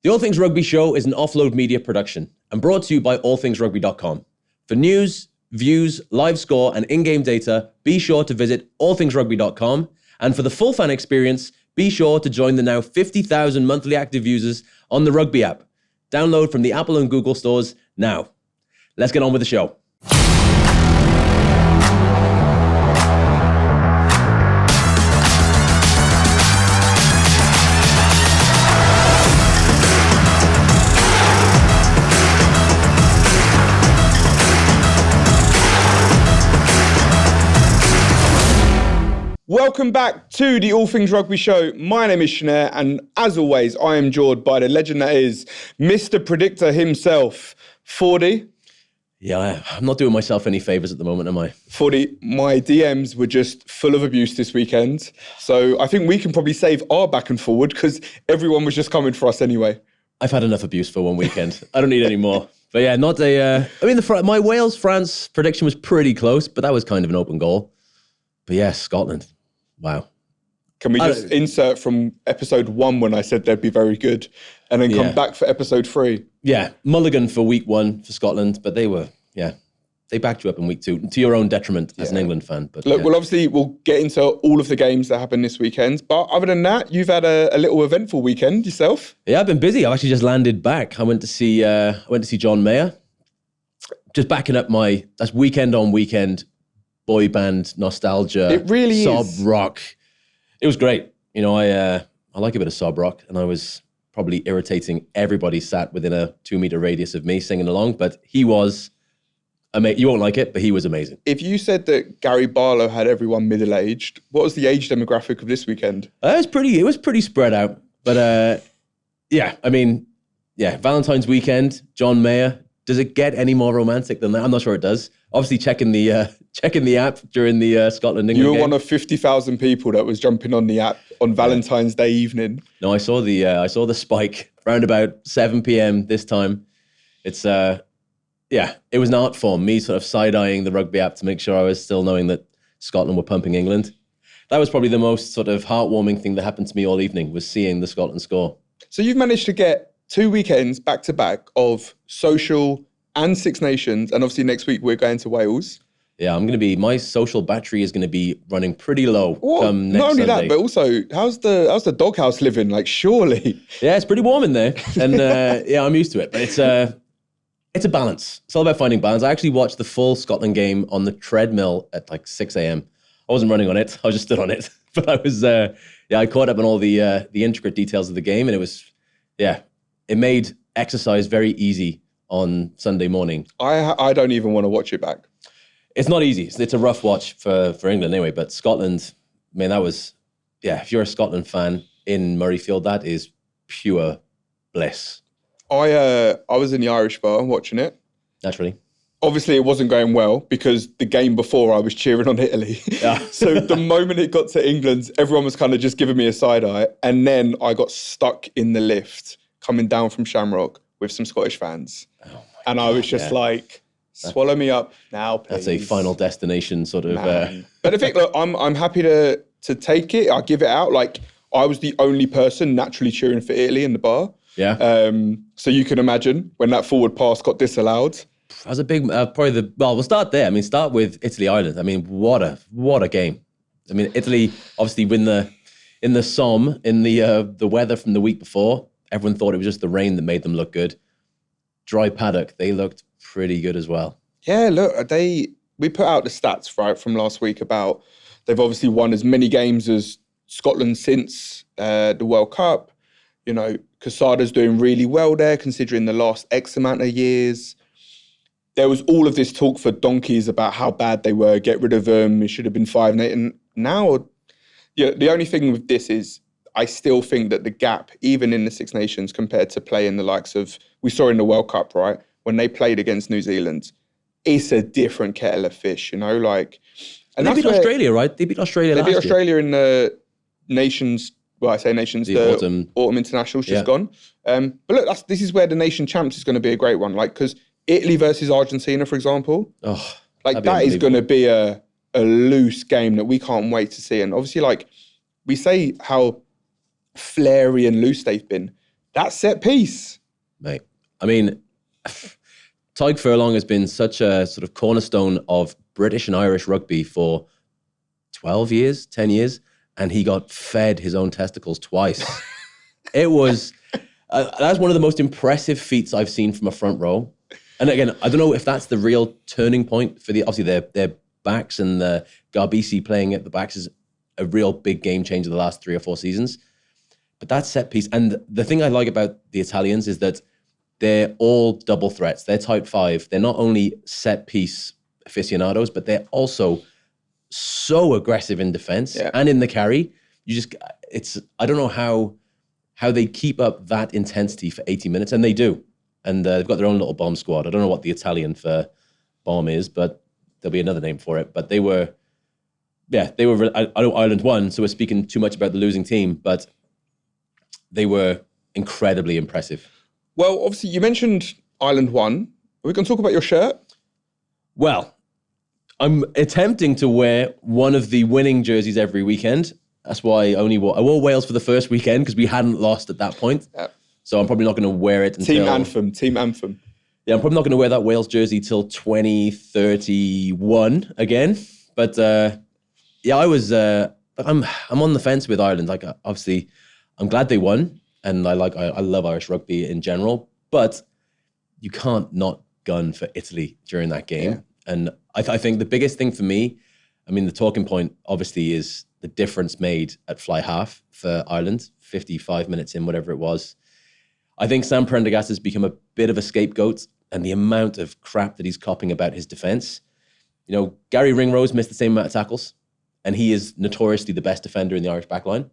The All Things Rugby show is an offload media production and brought to you by allthingsrugby.com. For news, views, live score, and in-game data, be sure to visit allthingsrugby.com. And for the full fan experience, be sure to join the now 50,000 monthly active users on the Rugby app. Download from the Apple and Google stores now. Let's get on with the show. Welcome back to the All Things Rugby show. My name is Shanair, and as always, I am joined by the legend that is Mr. Predictor himself, 40. Yeah, I'm not doing myself any favours at the moment, am I? 40, my DMs were just full of abuse this weekend. So I think we can probably save our back and forward because everyone was just coming for us anyway. I've had enough abuse for one weekend. I don't need any more. But yeah, not a... my Wales-France prediction was pretty close, but that was kind of an open goal. But yeah, Scotland. Wow. Can we just insert from episode 1 when I said they'd be very good and then come back for episode 3? Yeah, mulligan for week 1 for Scotland, but they backed you up in week 2 to your own detriment as an England fan. But look, well, obviously we'll get into all of the games that happened this weekend, but other than that, you've had a little eventful weekend yourself. Yeah, I've been busy. I've actually just landed back. I went to see John Mayer. Just backing up that's weekend on weekend boy band nostalgia. It really sob is. rock. It was great. You know, I like a bit of sob rock, and I was probably irritating everybody sat within a 2-meter radius of me singing along, but he was amazing. You won't like it, but he was amazing. If you said that Gary Barlow had everyone middle-aged, what was the age demographic of this weekend? It was pretty spread out, but Valentine's weekend, John Mayer. Does it get any more romantic than that? I'm not sure it does. Obviously, checking the app during the Scotland-England game. You were one of 50,000 people that was jumping on the app on Valentine's Day evening. No, I saw the spike around about 7 p.m. this time. It's it was an art form. Me sort of side-eyeing the rugby app to make sure I was still knowing that Scotland were pumping England. That was probably the most sort of heartwarming thing that happened to me all evening, was seeing the Scotland score. So you've managed to get 2 weekends back to back of social and Six Nations, and obviously next week we're going to Wales. Yeah, my social battery is going to be running pretty low come next Not only Sunday. that, but also how's the doghouse living? Like, surely. Yeah, it's pretty warm in there, and I'm used to it. But it's a balance. It's all about finding balance. I actually watched the full Scotland game on the treadmill at like 6 a.m. I wasn't running on it; I was just stood on it. But I was, I caught up on all the intricate details of the game, and it was, it made exercise very easy on Sunday morning. I don't even want to watch it back. It's not easy. It's a rough watch for England anyway, but Scotland, man, that was, if you're a Scotland fan in Murrayfield, that is pure bliss. I was in the Irish bar watching it. Naturally. Obviously, it wasn't going well because the game before I was cheering on Italy. Yeah. So the moment it got to England, everyone was kind of just giving me a side eye. And then I got stuck in the lift coming down from Shamrock with some Scottish fans. Oh and I was just like, swallow me up now, please. That's a Final Destination sort of... But I think, look, I'm happy to take it. I'll give it out. Like, I was the only person naturally cheering for Italy in the bar. Yeah. So you can imagine when that forward pass got disallowed. That was a big, we'll start there. I mean, start with Italy-Ireland. I mean, what a game. I mean, Italy obviously in the Somme, in the weather from the week before. Everyone thought it was just the rain that made them look good. Dry paddock, they looked pretty good as well. Yeah, look, we put out the stats, right, from last week about they've obviously won as many games as Scotland since the World Cup. You know, Casada's doing really well there, considering the last X amount of years. There was all of this talk for donkeys about how bad they were, get rid of them, it should have been 5-8. And now, the only thing with this is I still think that the gap, even in the Six Nations, compared to playing the likes of, we saw in the World Cup, right, when they played against New Zealand, it's a different kettle of fish, you know, like... And they beat Australia, right? They beat Australia last year. They beat Australia in the Nations, well, I say Nations, the autumn International's just gone. But look, this is where the Nation Champs is going to be a great one, like, because Italy versus Argentina, for example, that is going to be a loose game that we can't wait to see. And obviously, like, we say how flary and loose they've been, That set piece. Mate. I mean, Tadhg Furlong has been such a sort of cornerstone of British and Irish rugby for 12 years, 10 years, and he got fed his own testicles twice. It was, that's one of the most impressive feats I've seen from a front row. And again, I don't know if that's the real turning point for obviously their backs, and the Garbisi playing at the backs is a real big game changer the last 3 or 4 seasons. But that set piece, and the thing I like about the Italians is that they're all double threats. They're type 5. They're not only set piece aficionados, but they're also so aggressive in defense and in the carry. I don't know how they keep up that intensity for 80 minutes, and they do. And they've got their own little bomb squad. I don't know what the Italian for bomb is, but there'll be another name for it. But they were, I know Ireland won, so we're speaking too much about the losing team, but they were incredibly impressive. Well, obviously, you mentioned Ireland won. Are we going to talk about your shirt? Well, I'm attempting to wear one of the winning jerseys every weekend. That's why I wore Wales for the first weekend because we hadn't lost at that point. Yep. So I'm probably not going to wear it until... Team anthem. Yeah, I'm probably not going to wear that Wales jersey till 2031 again. But I was... I'm on the fence with Ireland. Like, obviously, I'm glad they won, and I love Irish rugby in general. But you can't not gun for Italy during that game. Yeah. And I think the biggest thing for me, I mean, the talking point obviously is the difference made at fly half for Ireland, 55 minutes in, whatever it was. I think Sam Prendergast has become a bit of a scapegoat, and the amount of crap that he's copping about his defense. You know, Gary Ringrose missed the same amount of tackles, and he is notoriously the best defender in the Irish backline.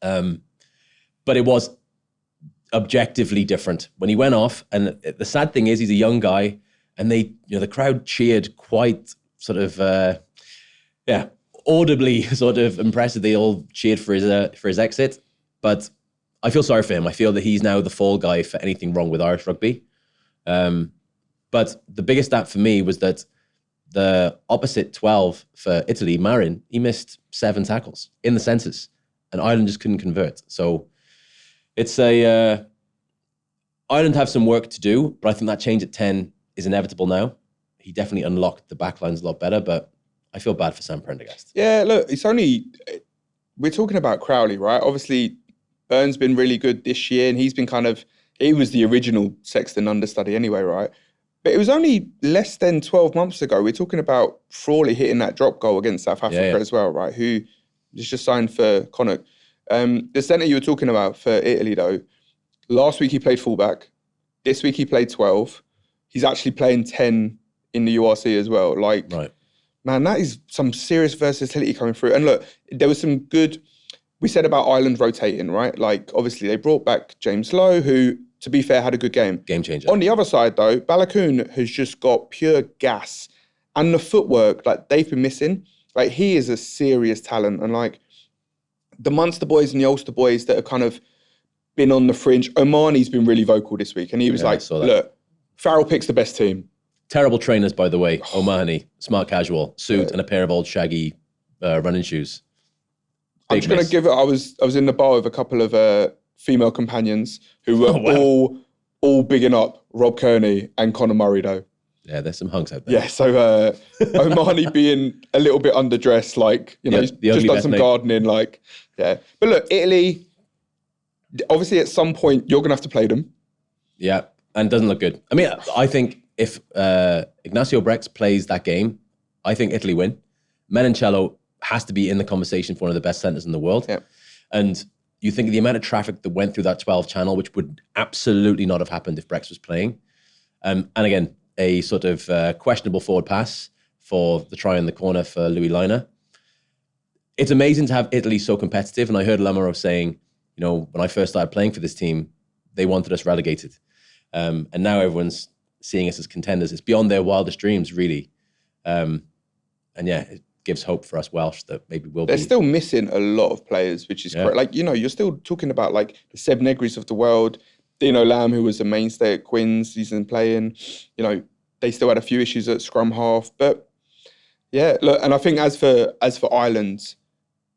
But it was objectively different when he went off. And the sad thing is, he's a young guy, and the crowd cheered quite sort of, audibly sort of impressive. They all cheered for his exit. But I feel sorry for him. I feel that he's now the fall guy for anything wrong with Irish rugby. But the biggest stat for me was that the opposite 12 for Italy, Marin, he missed 7 tackles in the census, and Ireland just couldn't convert. So it's Ireland have some work to do, but I think that change at 10 is inevitable now. He definitely unlocked the backlines a lot better, but I feel bad for Sam Prendergast. Yeah, look, we're talking about Crowley, right? Obviously, Byrne's been really good this year, and he was the original Sexton understudy anyway, right? But it was only less than 12 months ago. We're talking about Frawley hitting that drop goal against South Africa as well, right? Who just signed for Connacht. The centre you were talking about for Italy, though, last week he played fullback. This week he played 12. He's actually playing 10 in the URC as well. Like, man, that is some serious versatility coming through. And look, there was some good... We said about Ireland rotating, right? Like, obviously, they brought back James Lowe, who, to be fair, had a good game. Game changer. On the other side, though, Balakoon has just got pure gas. And the footwork, like, they've been missing. Like, he is a serious talent. And, like, the Munster boys and the Ulster boys that have kind of been on the fringe, Omani's been really vocal this week. And he was look, Farrell picks the best team. Terrible trainers, by the way. Omani, smart casual, suit and a pair of old shaggy running shoes. I'm just going to give it... I was in the bar with a couple of female companions who were all bigging up Rob Kearney and Conor Murray, though. Yeah, there's some hunks out there. Yeah, so Omani being a little bit underdressed, like, he's just done some gardening, like, yeah. But look, Italy, obviously at some point, you're going to have to play them. Yeah, and it doesn't look good. I mean, I think if Ignacio Brex plays that game, I think Italy win. Menoncello has to be in the conversation for one of the best centres in the world. Yeah. And you think of the amount of traffic that went through that 12 channel, which would absolutely not have happened if Brex was playing. And again, a sort of questionable forward pass for the try in the corner for Louis Liner. It's amazing to have Italy so competitive. And I heard Lamaro saying, when I first started playing for this team, they wanted us relegated. And now everyone's seeing us as contenders. It's beyond their wildest dreams, really. And yeah, it gives hope for us Welsh that maybe we'll They're still missing a lot of players, which is correct. Like, you're still talking about like the Seb Negris of the world, Dino Lamb, who was a mainstay at Quins, he's been playing. They still had a few issues at scrum half. But yeah, look, and I think as for Ireland,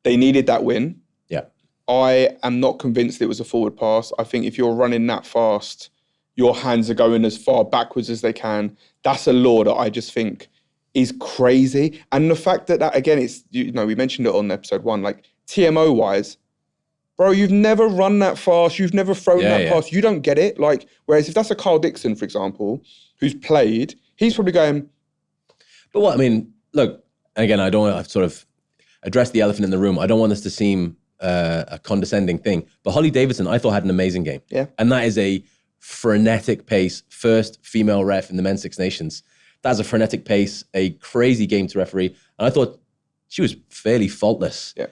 they needed that win. Yeah. I am not convinced it was a forward pass. I think if you're running that fast, your hands are going as far backwards as they can. That's a law that I just think is crazy. And the fact that again, it's, you know, we mentioned it on episode 1, like TMO wise, bro, you've never run that fast. You've never thrown that pass. You don't get it. Like, whereas if that's a Carl Dixon, for example, who's played, he's probably going. But what, I mean, look, again, I don't want to sort of address the elephant in the room. I don't want this to seem a condescending thing. But Hollie Davidson, I thought, had an amazing game. Yeah. And that is a frenetic pace, first female ref in the Men's Six Nations. That's a frenetic pace, a crazy game to referee. And I thought she was fairly faultless. Yeah.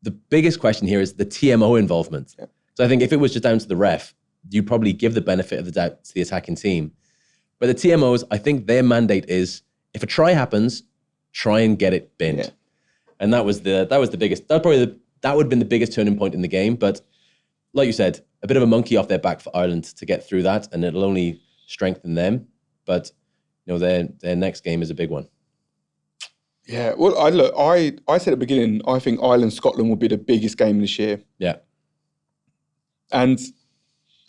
The biggest question here is the TMO involvement. Yeah. So I think if it was just down to the ref, you'd probably give the benefit of the doubt to the attacking team. But the TMOs, I think their mandate is, if a try happens, try and get it binned. Yeah. And that was the biggest, that would have been the biggest turning point in the game. But like you said, a bit of a monkey off their back for Ireland to get through that, and it'll only strengthen them. But you know, their next game is a big one. Yeah, well, I said at the beginning, I think Ireland-Scotland will be the biggest game this year. Yeah. And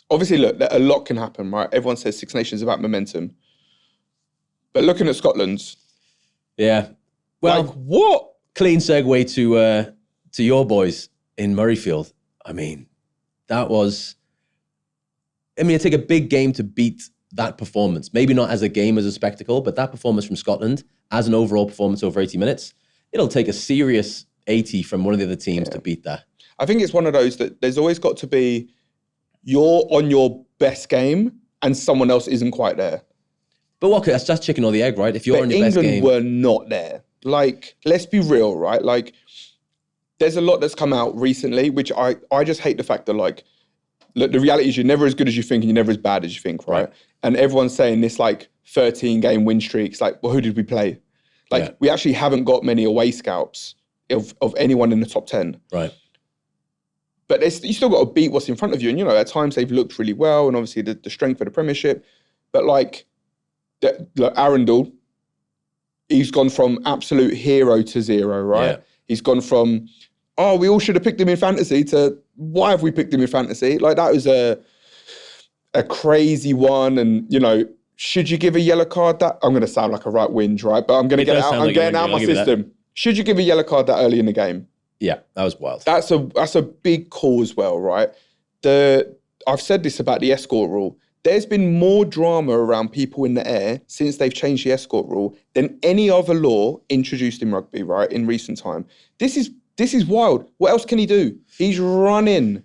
obviously, look, a lot can happen, right? Everyone says Six Nations is about momentum. But looking at Scotland's... Yeah. Well, like, what? Clean segue to your boys in Murrayfield. I mean, that was... I mean, it took a big game to beat that performance. Maybe not as a game, as a spectacle, but that performance from Scotland, as an overall performance over 80 minutes, it'll take a serious 80 from one of the other teams to beat that. I think it's one of those that there's always got to be, you're on your best game and someone else isn't quite there. But what? That's just chicken or the egg, right? If you're on your best game. England were not there. Like, let's be real, right? Like, there's a lot that's come out recently, which I just hate the fact that, like, look, the reality is you're never as good as you think and you're never as bad as you think, right? And everyone's saying this, like, 13-game win streak. It's like, well, who did we play? Like, we actually haven't got many away scalps of anyone in the top 10. Right. But you still got to beat what's in front of you. And, you know, at times they've looked really well, and obviously the strength of the Premiership. But, like, Arundel, he's gone from absolute hero to zero, right? Yeah. He's gone from, oh, we all should have picked him in fantasy, to why have we picked him in fantasy? Like, that was a crazy one. And, you know, should you give a yellow card that? I'm going to sound like a right whinge, right? But I'm going to get it out. I'm getting out my system. Should you give a yellow card that early in the game? Yeah, that was wild. That's a big call as well, right? I've said this about the escort rule. There's been more drama around people in the air since they've changed the escort rule than any other law introduced in rugby, right, in recent time. This is wild. What else can he do? He's running.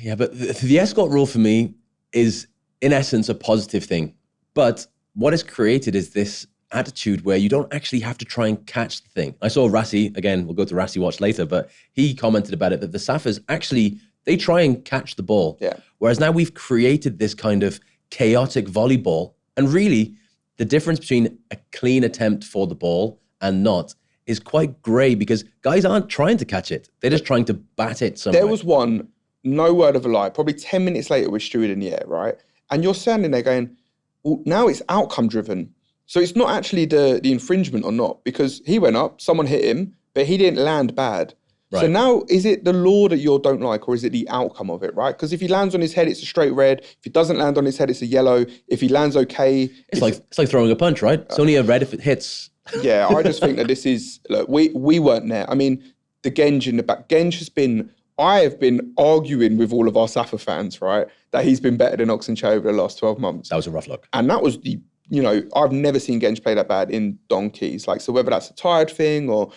Yeah, but the escort rule for me is, in essence, a positive thing. But what it's created is this attitude where you don't actually have to try and catch the thing. I saw Rassie, again, we'll go to Rassie Watch later, but he commented about it, that the Saffers actually, they try and catch the ball. Yeah. Whereas now we've created this kind of chaotic volleyball. And really, the difference between a clean attempt for the ball and not is quite grey, because guys aren't trying to catch it. They're just trying to bat it somewhere. There was one, no word of a lie, probably 10 minutes later with Stewart in the air, right? And you're standing there going, well, now it's outcome driven. So it's not actually the infringement or not, because he went up, someone hit him, but he didn't land bad. Right. So now, is it the law that you don't like, or is it the outcome of it, right? Because if he lands on his head, it's a straight red. If he doesn't land on his head, it's a yellow. If he lands okay... It's like throwing a punch, right? It's only a red if it hits. Yeah, I just think that this is... Look, we weren't there. I mean, the Genge in the back. Genge has been... I have been arguing with all of our Safa fans, right, that he's been better than Oxenchair over the last 12 months. That was a rough look. And that was the... You know, I've never seen Genge play that bad in donkeys. Like, so whether that's a tired thing or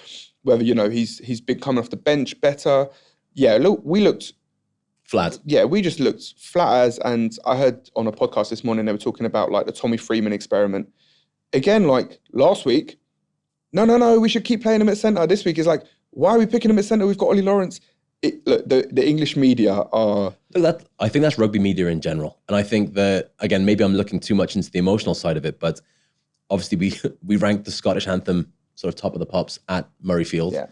whether, you know, he's been coming off the bench better. Yeah, look, we looked... Flat. Yeah, we just looked flat as... And I heard on a podcast this morning, they were talking about, like, the Tommy Freeman experiment. Again, like, last week, no, we should keep playing him at centre. This week is like, why are we picking him at centre? We've got Ollie Lawrence. Look, the English media are... Look, I think that's rugby media in general. And I think that, again, maybe I'm looking too much into the emotional side of it, but obviously we ranked the Scottish anthem sort of top of the pops at Murrayfield. Yeah.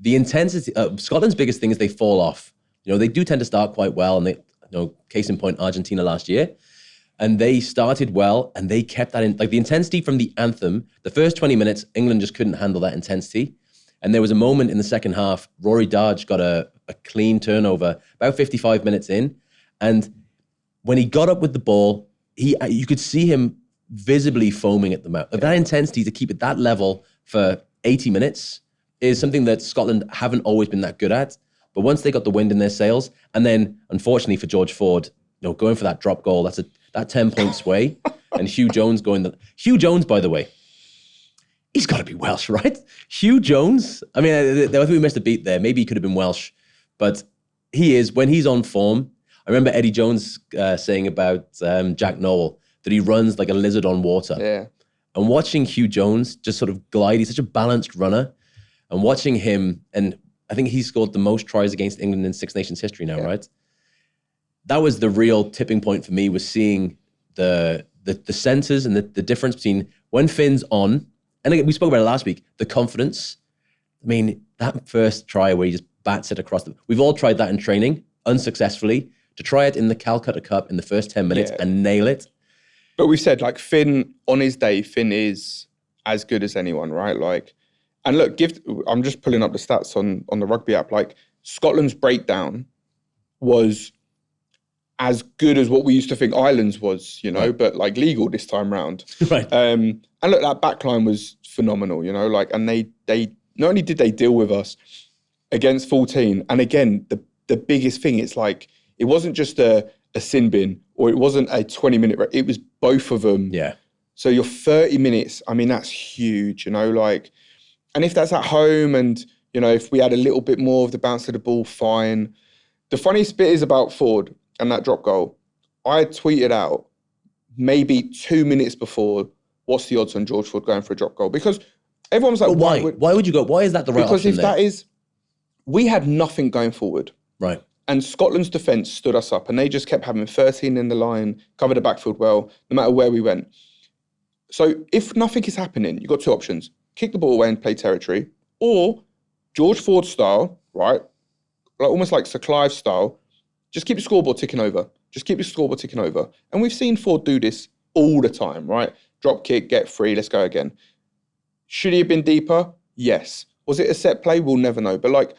The intensity... Scotland's biggest thing is they fall off. You know, they do tend to start quite well, and they, you know, case in point, Argentina last year. And they started well, and they kept that in... Like, the intensity from the anthem, the first 20 minutes, England just couldn't handle that intensity. And there was a moment in the second half, Rory Darge got a clean turnover about 55 minutes in. And when he got up with the ball, you could see him visibly foaming at the mouth. That intensity to keep it that level for 80 minutes is something that Scotland haven't always been that good at. But once they got the wind in their sails, and then unfortunately for George Ford, going for that drop goal, that 10-point sway, and Hugh Jones Hugh Jones, by the way, he's got to be Welsh, right? Hugh Jones. I mean, I think we missed a beat there. Maybe he could have been Welsh, but he is, when he's on form. I remember Eddie Jones saying about Jack Nowell that he runs like a lizard on water. Yeah. And watching Hugh Jones just sort of glide, he's such a balanced runner. And watching him, and I think he scored the most tries against England in Six Nations history now, right? That was the real tipping point for me, was seeing the centres and the difference between when Finn's on, and again, we spoke about it last week, the confidence. I mean, that first try where he just bats it across we've all tried that in training, unsuccessfully. To try it in the Calcutta Cup in the first 10 minutes and nail it. But we've said, like, Finn, on his day, Finn is as good as anyone, right? Like, and look, I'm just pulling up the stats on the rugby app. Like, Scotland's breakdown was as good as what we used to think Ireland's was, but like legal this time round. Right. And look, that backline was phenomenal, like, and they not only did they deal with us against 14, and again, the biggest thing, it's like, it wasn't just a sin bin, or it wasn't a 20-minute, it was both of them. Yeah. So your 30 minutes, I mean, that's huge, like, and if that's at home and, if we had a little bit more of the bounce of the ball, fine. The funniest bit is about Ford and that drop goal. I had tweeted out maybe 2 minutes before, what's the odds on George Ford going for a drop goal? Because everyone was like, why? Why would you go? Why is that the right option? Because we had nothing going forward. Right. And Scotland's defence stood us up, and they just kept having 13 in the line, covered the backfield well, no matter where we went. So if nothing is happening, you've got two options. Kick the ball away and play territory, or George Ford style, right? Like almost like Sir Clive style, just keep your scoreboard ticking over. Just keep your scoreboard ticking over. And we've seen Ford do this all the time, right? Drop kick, get free, let's go again. Should he have been deeper? Yes. Was it a set play? We'll never know. But like,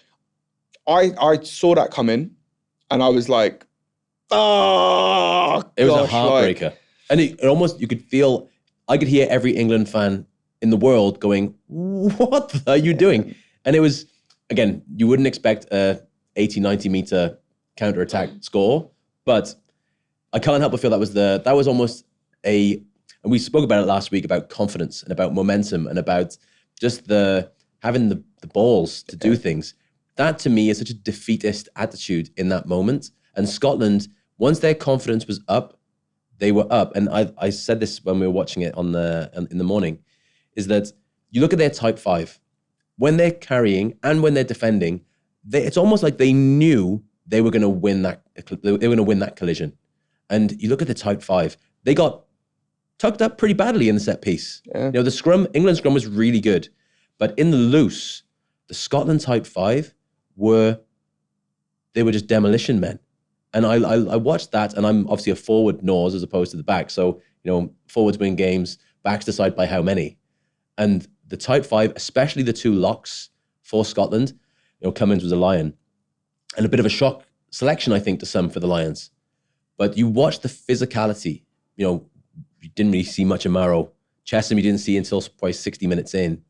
I saw that coming, and I was like, it was a heartbreaker. And it almost, you could feel, I could hear every England fan in the world going, what are you doing? And it was, again, you wouldn't expect a 80, 90 meter counter-attack score, but I can't help but feel that was almost and we spoke about it last week, about confidence and about momentum and about just having the balls to do things. That to me is such a defeatist attitude in that moment. And Scotland, once their confidence was up, they were up. And I said this when we were watching it in the morning, is that you look at their type 5, when they're carrying and when they're defending, it's almost like they knew they were going to win that collision. And you look at the type 5, they got tucked up pretty badly in the set piece. Yeah. The England scrum was really good, but in the loose, the Scotland type 5 were just demolition men. And I watched that, and I'm obviously a forward nose as opposed to the back. So, forwards win games, backs decide by how many. And the type 5, especially the two locks for Scotland, Cummins was a Lion. And a bit of a shock selection, I think, to some for the Lions. But you watch the physicality, you didn't really see much of Marrow. Chesham you didn't see until probably 60 minutes in.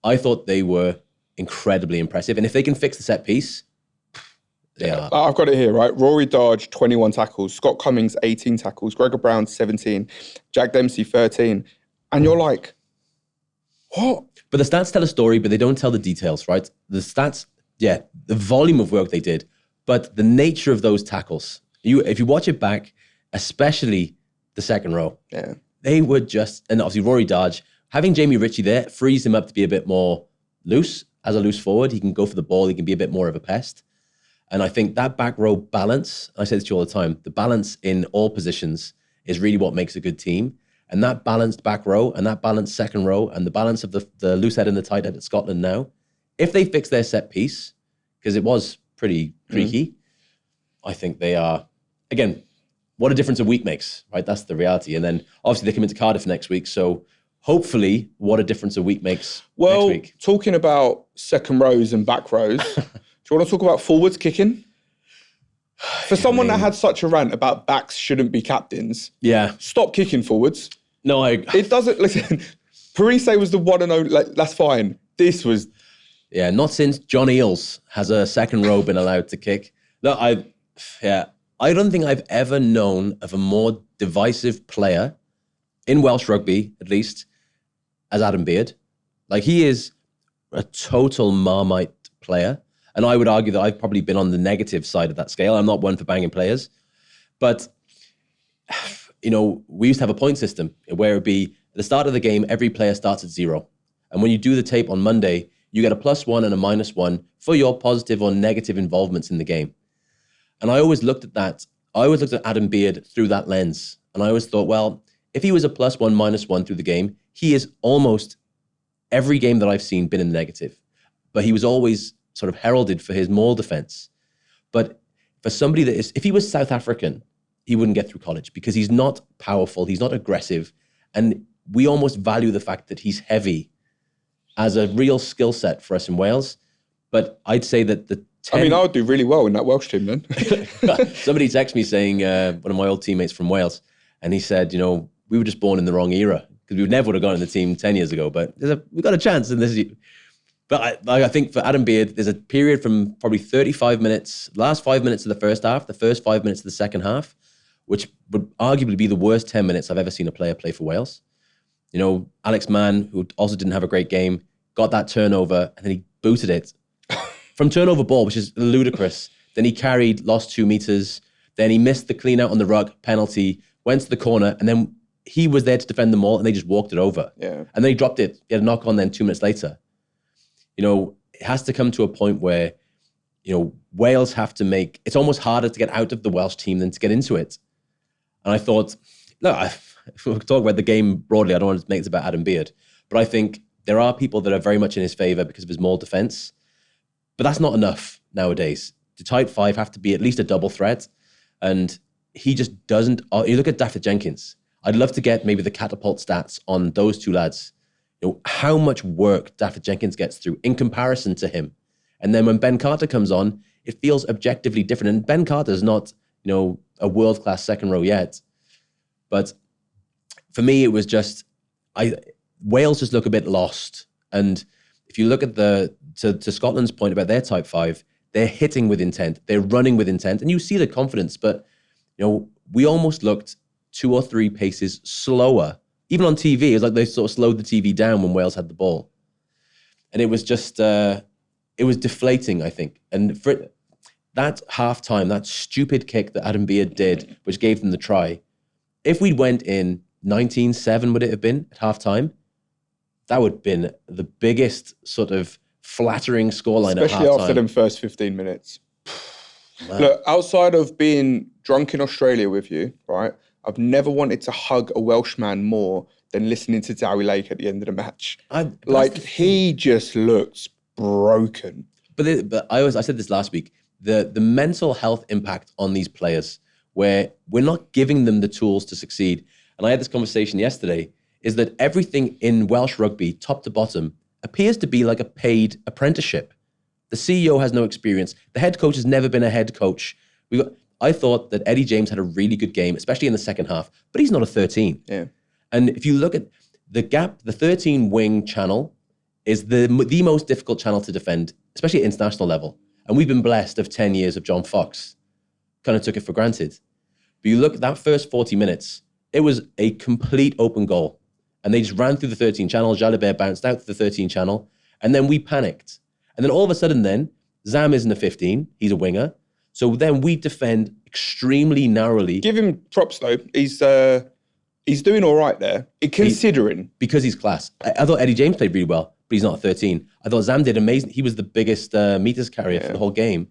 I thought they were incredibly impressive. And if they can fix the set piece, they are. I've got it here, right? Rory Darge, 21 tackles. Scott Cummings, 18 tackles. Gregor Brown, 17. Jack Dempsey, 13. And you're like, what? But the stats tell a story, but they don't tell the details, right? The stats, the volume of work they did, but the nature of those tackles. If you watch it back, especially the second row, they were just, and obviously Rory Darge, having Jamie Ritchie there frees him up to be a bit more loose. As a loose forward, he can go for the ball, he can be a bit more of a pest. And I think that back row balance, I say this to you all the time, the balance in all positions is really what makes a good team. And that balanced back row and that balanced second row and the balance of the loose head and the tight head at Scotland now, if they fix their set piece, because it was pretty creaky, I think they are, again, what a difference a week makes, right? That's the reality. And then obviously they come into Cardiff next week, so hopefully, what a difference a week makes Well, next week. talking about second rows and back rows, do you want to talk about forwards kicking? For someone that had such a rant about backs shouldn't be captains, stop kicking forwards. No, it doesn't. Listen, Parise was the one and only. Like, that's fine. This was. Yeah, not since John Eales has a second row been allowed to kick. No, I don't think I've ever known of a more divisive player in Welsh rugby, at least, as Adam Beard. Like, he is a total Marmite player. And I would argue that I've probably been on the negative side of that scale. I'm not one for banging players. But, you know, we used to have a point system where it would be at the start of the game, every player starts at 0. And when you do the tape on Monday, you get a +1 and a -1 for your positive or negative involvements in the game. And I always looked at that. I always looked at Adam Beard through that lens. And I always thought, well, if he was a +1, -1 through the game, he is almost every game that I've seen been in the negative. But he was always sort of heralded for his maul defense. But for somebody that is, if he was South African, he wouldn't get through college because he's not powerful, he's not aggressive. And we almost value the fact that he's heavy as a real skill set for us in Wales. But I'd say that I would do really well in that Welsh team then. Somebody texted me saying, one of my old teammates from Wales, and he said, you know, we were just born in the wrong era because we never would have gone in the team 10 years ago, but we got a chance in this. But I think for Adam Beard, there's a period from probably 35 minutes, last 5 minutes of the first half, the first 5 minutes of the second half, which would arguably be the worst 10 minutes I've ever seen a player play for Wales. You know, Alex Mann, who also didn't have a great game, got that turnover, and then he booted it from turnover ball, which is ludicrous. Then he carried, lost 2 meters. Then he missed the clean out on the ruck, penalty, went to the corner, and then he was there to defend them all, and they just walked it over. Yeah. And then he dropped it. He had a knock on then 2 minutes later. You know, it has to come to a point where, you know, Wales have to make, it's almost harder to get out of the Welsh team than to get into it. And I thought, look, if we talk about the game broadly, I don't want to make it about Adam Beard, but I think there are people that are very much in his favour because of his maul defence. But that's not enough nowadays. The type 5 have to be at least a double threat. And he just doesn't. You look at David Jenkins. I'd love to get maybe the catapult stats on those two lads. You know, how much work David Jenkins gets through in comparison to him. And then when Ben Carter comes on, it feels objectively different. And Ben Carter's not, you know, a world-class second row yet. But for me, it was just, Wales just look a bit lost. And if you look at to Scotland's point about their type 5, they're hitting with intent, they're running with intent, and you see the confidence, but you know, we almost looked 2 or 3 paces slower. Even on TV, it was like they sort of slowed the TV down when Wales had the ball. And it was just, it was deflating, I think. And for that half-time, that stupid kick that Adam Beard did, which gave them the try, if we went in 19-7, would it have been, at half-time? That would have been the biggest sort of flattering scoreline at half-time. Especially after them first 15 minutes. Look, outside of being drunk in Australia with you, right, I've never wanted to hug a Welshman more than listening to Dowie Lake at the end of the match. He just looks broken. But I said this last week, the mental health impact on these players, where we're not giving them the tools to succeed. And I had this conversation yesterday, is that everything in Welsh rugby, top to bottom, appears to be like a paid apprenticeship. The CEO has no experience. The head coach has never been a head coach. I thought that Eddie James had a really good game, especially in the second half, but he's not a 13. Yeah. And if you look at the gap, the 13 wing channel is the most difficult channel to defend, especially at international level. And we've been blessed of 10 years of John Fox. Kind of took it for granted. But you look at that first 40 minutes, it was a complete open goal. And they just ran through the 13 channel. Jalibert bounced out to the 13 channel. And then we panicked. And then all of a sudden then, Zam isn't a 15. He's a winger. So then we defend extremely narrowly. Give him props though. He's doing all right there, considering. Because he's class. I thought Eddie James played really well, but he's not a 13. I thought Zam did amazing. He was the biggest meters carrier for the whole game.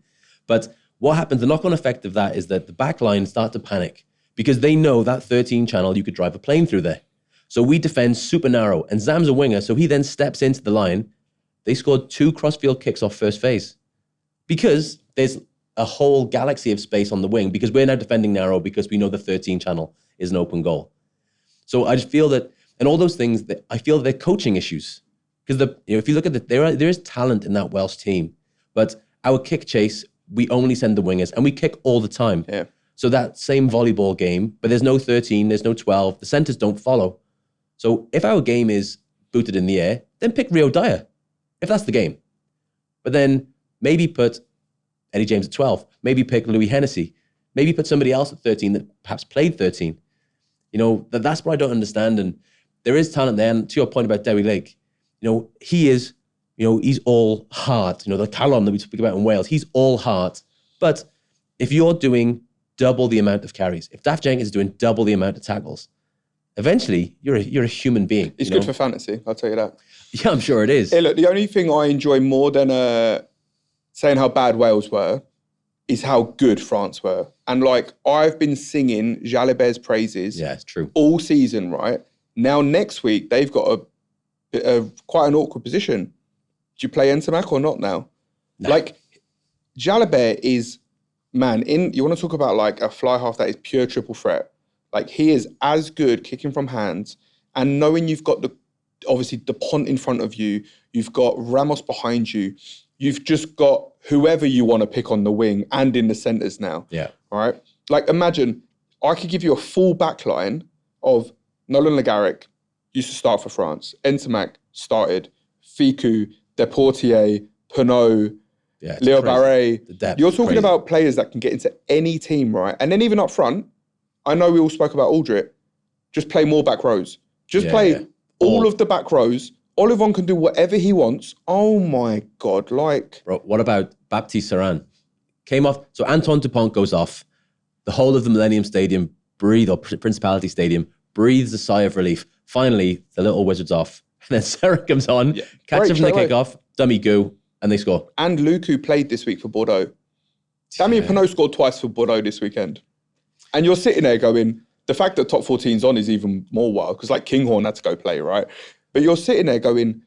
But what happens, the knock-on effect of that is that the back line start to panic because they know that 13 channel, you could drive a plane through there. So we defend super narrow, and Zam's a winger, so he then steps into the line. They scored 2 crossfield kicks off first phase because there's a whole galaxy of space on the wing because we're now defending narrow because we know the 13 channel is an open goal. So I just feel that, And all those things, that I feel they're coaching issues. Because if you look at there is talent in that Welsh team, but our kick chase, we only send the wingers, and we kick all the time. Yeah. So that same volleyball game, but there's no 13, there's no 12, the centers don't follow. So if our game is booted in the air, then pick Rio Dyer, if that's the game. But then maybe put Eddie James at 12, maybe pick Louis Hennessy, maybe put somebody else at 13 that perhaps played 13. That's what I don't understand. And there is talent there. And to your point about Dewi Lake, he is, he's all heart. The Calon that we speak about in Wales, he's all heart. But if you're doing double the amount of carries, if Daf Jenkins is doing double the amount of tackles, eventually you're a human being. It's good for fantasy, I'll tell you that. Yeah, I'm sure it is. Hey, look, the only thing I enjoy more than saying how bad Wales were is how good France were. And I've been singing Jalibert's praises it's true. All season, right? Now next week, they've got a quite an awkward position. Do you play Ntamack or not now? No. Jalibert is, man, you want to talk about a fly half that is pure triple threat. He is as good kicking from hands, and knowing you've got obviously the Pont in front of you, you've got Ramos behind you, you've just got whoever you want to pick on the wing and in the centres now. Yeah. All right? Imagine I could give you a full back line of Nolan Le Garrec, used to start for France, Ntamack started, Ficou, Deportier, Penaud, Leo Barret. You're talking about players that can get into any team, right? And then even up front, I know we all spoke about Aldrit, just play more back rows. Just play all of the back rows. Olivon can do whatever he wants. Oh my God, Bro, what about Baptiste Saran? Came off, so Antoine Dupont goes off. The whole of the Millennium Stadium or Principality Stadium breathes a sigh of relief. Finally, the little wizard's off. And then Sarah comes on, catches from the kickoff, dummy goo, and they score. And Luku played this week for Bordeaux. Damien Penaud scored twice for Bordeaux this weekend. And you're sitting there going, the fact that top 14's on is even more wild, because Kinghorn had to go play, right? But you're sitting there going,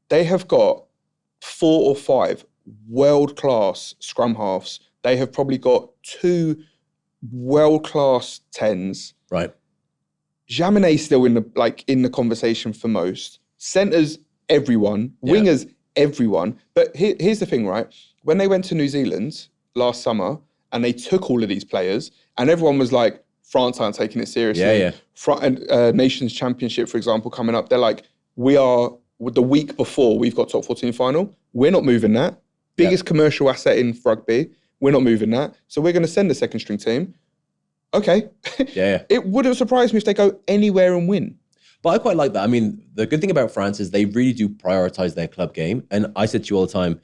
they have got 4 or 5 world-class scrum halves. They have probably got 2 world-class 10s. Right. Jaminet's still in the conversation for most. Centres, everyone. Wingers, everyone. But here's the thing, right? When they went to New Zealand last summer and they took all of these players, and everyone was like, France aren't taking it seriously. Nations Championship, for example, coming up, they're like, we are, the week before we've got top 14 final, we're not moving that. Biggest commercial asset in rugby, we're not moving that. So we're going to send a second string team. Okay. It wouldn't surprise me if they go anywhere and win. But I quite like that. I mean, the good thing about France is they really do prioritize their club game. And I said to you all the time,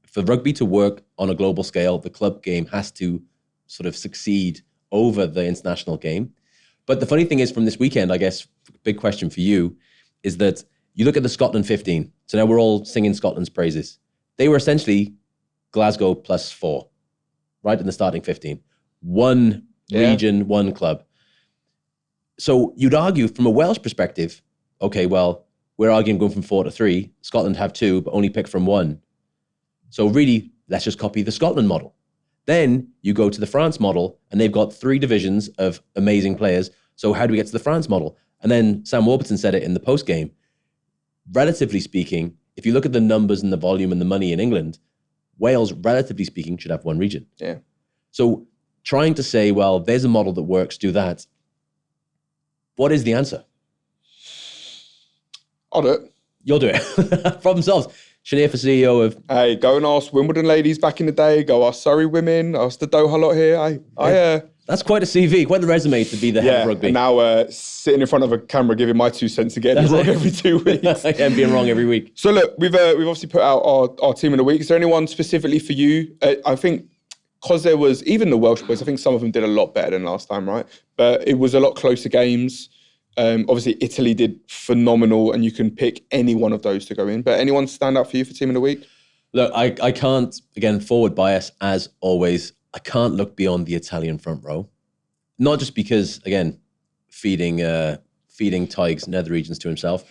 for rugby to work on a global scale, the club game has to sort of succeed over the international game. But the funny thing is, from this weekend, I guess, big question for you, is that you look at the Scotland 15. So now we're all singing Scotland's praises. They were essentially Glasgow plus 4, right, in the starting 15. One region, one club. So you'd argue from a Welsh perspective, okay, well, we're arguing going from 4 to 3. Scotland have 2, but only pick from 1. So really, let's just copy the Scotland model. Then you go to the France model, and they've got 3 divisions of amazing players. So how do we get to the France model? And then Sam Warburton said it in the post-game. Relatively speaking, if you look at the numbers and the volume and the money in England, Wales, relatively speaking, should have 1 region. Yeah. So trying to say, well, there's a model that works, do that. What is the answer? I'll do it. You'll do it. Problem solved. Sinead for CEO of... Hey, go and ask Wimbledon ladies back in the day. Go ask Surrey women. Ask the Doha lot here. That's quite a CV, quite a resume to be the head of rugby. And now sitting in front of a camera giving my 2 cents again wrong every 2 weeks. And being wrong every week. So look, we've obviously put out our team of the week. Is there anyone specifically for you? I think because there was, even the Welsh boys, I think some of them did a lot better than last time, right? But it was a lot closer games. Obviously, Italy did phenomenal, and you can pick any one of those to go in. But anyone stand out for you for team of the week? Look, I can't, again, forward bias as always. I can't look beyond the Italian front row. Not just because, again, feeding Tigers nether regions to himself.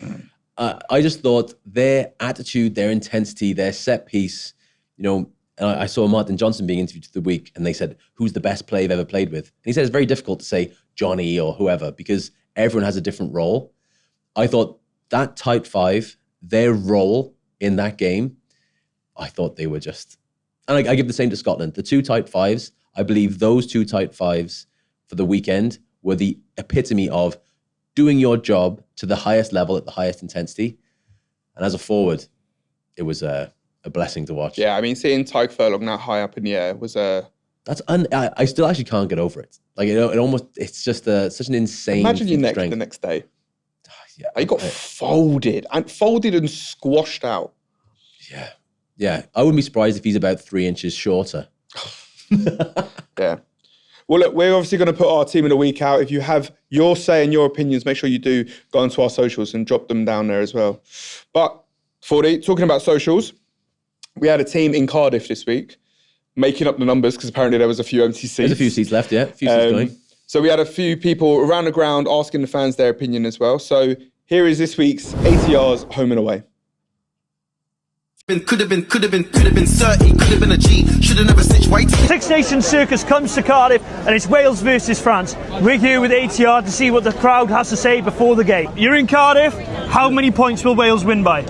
I just thought their attitude, their intensity, their set piece, I saw Martin Johnson being interviewed the week, and they said, who's the best player you've ever played with? And he said it's very difficult to say Johnny or whoever, because everyone has a different role. I thought that tight five, their role in that game, I thought they were just... And I give the same to Scotland. The two tight fives, I believe those two tight fives for the weekend were the epitome of doing your job to the highest level at the highest intensity. And as a forward, it was a blessing to watch. Yeah, I mean, seeing Tyke Furlong that high up in the air was a... I still actually can't get over it. Like, it's just such an insane... Imagine your neck strength. the next day. Yeah, he got folded and squashed out. Yeah. Yeah. I wouldn't be surprised if he's about 3 inches shorter. Yeah. Well, look, we're obviously going to put our team of the week out. If you have your say and your opinions, make sure you do go onto our socials and drop them down there as well. But, Fordy, talking about socials, we had a team in Cardiff this week, making up the numbers because apparently there was a few empty seats. There's a few seats left, yeah. A few seats going. So we had a few people around the ground asking the fans their opinion as well. So here is this week's ATR's home and away. Could have been 30, could have been a G, should have never snitched white. Six Nations Circus comes to Cardiff and it's Wales versus France. We're here with ATR to see what the crowd has to say before the game. You're in Cardiff, how many points will Wales win by?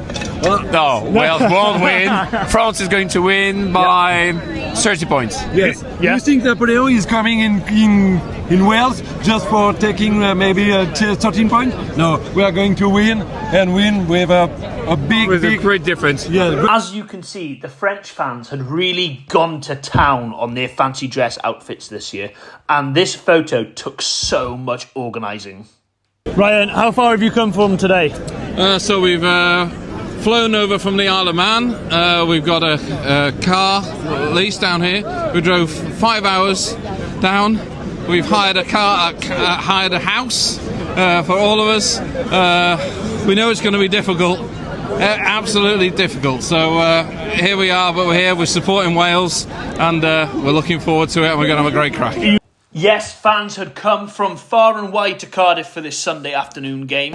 No, Wales won't win. France is going to win by 30 points. Yes. Yeah. You think Napoleon is coming in Wales just for taking maybe 13 points? No, we are going to win and win with a big great difference. Yeah. As you can see, the French fans had really gone to town on their fancy dress outfits this year, and this photo took so much organising. Ryan, how far have you come from today? So we've flown over from the Isle of Man. We've got a car lease down here. We drove 5 hours down. We've hired a car, hired a house for all of us. We know it's going to be difficult, absolutely difficult. So here we are, but we're here. We're supporting Wales, and we're looking forward to it. And we're going to have a great crack. Yes, fans had come from far and wide to Cardiff for this Sunday afternoon game.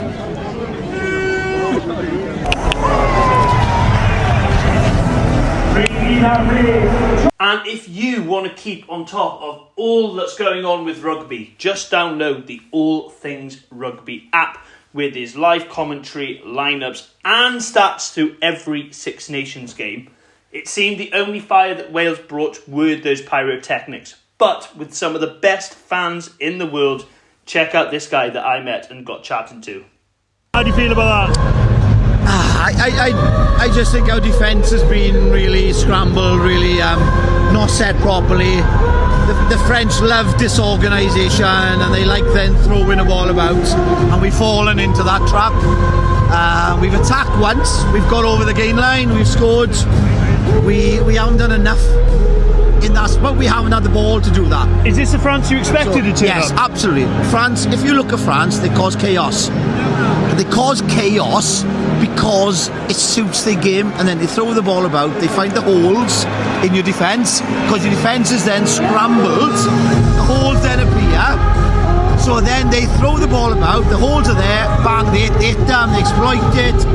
And if you want to keep on top of all that's going on with rugby, just download the All Things Rugby app with his live commentary, lineups and stats through every Six Nations game. It seemed the only fire that Wales brought were those pyrotechnics, but with some of the best fans in the world. Check out this guy that I met and got chatting to. How do you feel about that? I just think our defence has been really scrambled, really not set properly. The French love disorganisation and they like then throwing a ball about, and we've fallen into that trap. We've attacked once, we've got over the gain line, we've scored. We haven't done enough in that spot. We haven't had the ball to do that. Is this the France you expected to turn Yes, up? absolutely. France, if you look at France, they cause chaos. They cause chaos because it suits their game, and then they throw the ball about, they find the holes in your defence, because your defence is then scrambled, the holes then appear, so then they throw the ball about, the holes are there, bang, they hit them, they exploit it,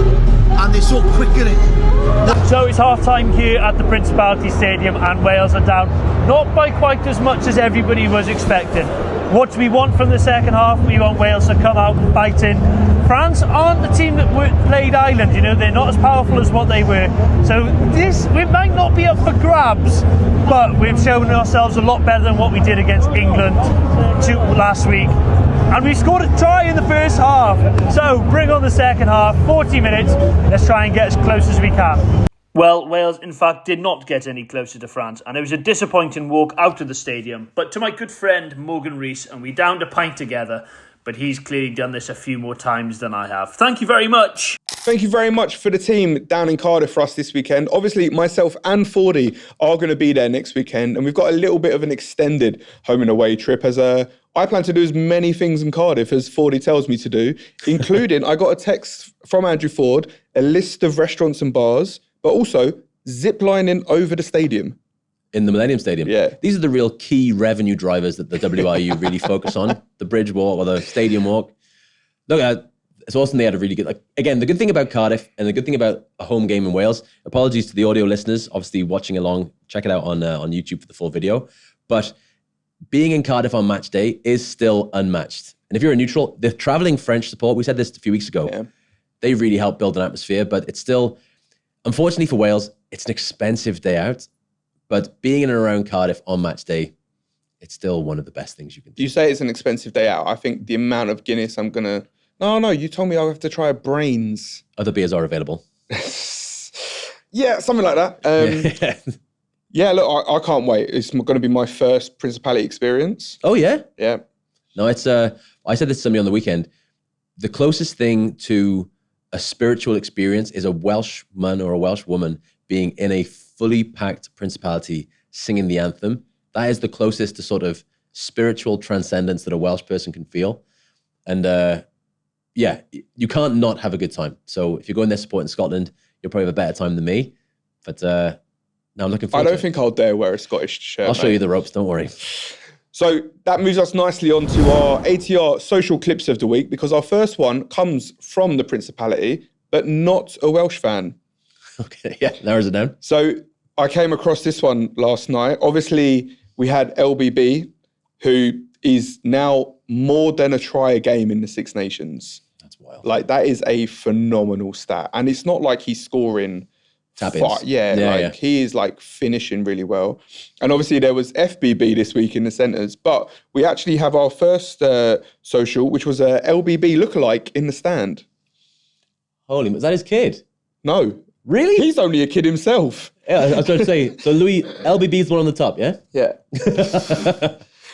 and they're so quick at it. So it's half time here at the Principality Stadium and Wales are down, not by quite as much as everybody was expecting. What do we want from the second half? We want Wales to come out fighting. France aren't the team that played Ireland, you know, they're not as powerful as what they were. So we might not be up for grabs, but we've shown ourselves a lot better than what we did against England last week. And we scored a try in the first half. So bring on the second half, 40 minutes, let's try and get as close as we can. Well, Wales, in fact, did not get any closer to France, and it was a disappointing walk out of the stadium. But to my good friend, Morgan Rees, and we downed a pint together, but he's clearly done this a few more times than I have. Thank you very much. Thank you very much for the team down in Cardiff for us this weekend. Obviously, myself and Fordy are going to be there next weekend, and we've got a little bit of an extended home and away trip as I plan to do as many things in Cardiff as Fordy tells me to do, including I got a text from Andrew Ford, a list of restaurants and bars, but also zip-lining over the stadium. In the Millennium Stadium. Yeah. These are the real key revenue drivers that the WIU really focus on. The bridge walk or the stadium walk. Look, it's awesome they had a really good... again, the good thing about Cardiff and the good thing about a home game in Wales, apologies to the audio listeners, obviously watching along, check it out on YouTube for the full video. But being in Cardiff on match day is still unmatched And if you're a neutral, the traveling French support, we said this a few weeks ago, they really help build an atmosphere, but it's still, unfortunately for Wales, it's an expensive day out. But being in and around Cardiff on match day, it's still one of the best things you can do. You say it's an expensive day out. I think the amount of Guinness I'm going to... No, you told me I'll have to try Brains. Other beers are available. Yeah, something like that. Yeah, look, I can't wait. It's going to be my first Principality experience. Oh, yeah? Yeah. No, it's... I said this to somebody on the weekend. The closest thing to a spiritual experience is a Welshman or a Welsh woman being in a fully packed Principality singing the anthem. That is the closest to sort of spiritual transcendence that a Welsh person can feel. And yeah, you can't not have a good time. So if you're going there supporting Scotland, you'll probably have a better time than me. But now I'm looking forward to it. I don't think I'll dare wear a Scottish shirt. I'll show you the ropes, don't worry. So that moves us nicely on to our ATR social clips of the week, because our first one comes from the Principality, but not a Welsh fan. Okay, yeah, narrows it down. So I came across this one last night. Obviously, we had LBB, who is now more than a try a game in the Six Nations. That's wild. Like, that is a phenomenal stat. And it's not like he's scoring... Tap-ins. He is like finishing really well. And obviously there was FBB this week in the centres, but we actually have our first social, which was a LBB lookalike in the stand. Holy, was that his kid? No. Really? He's only a kid himself. Yeah, I was going to say, so Louis, LBB is the one on the top, yeah? Yeah.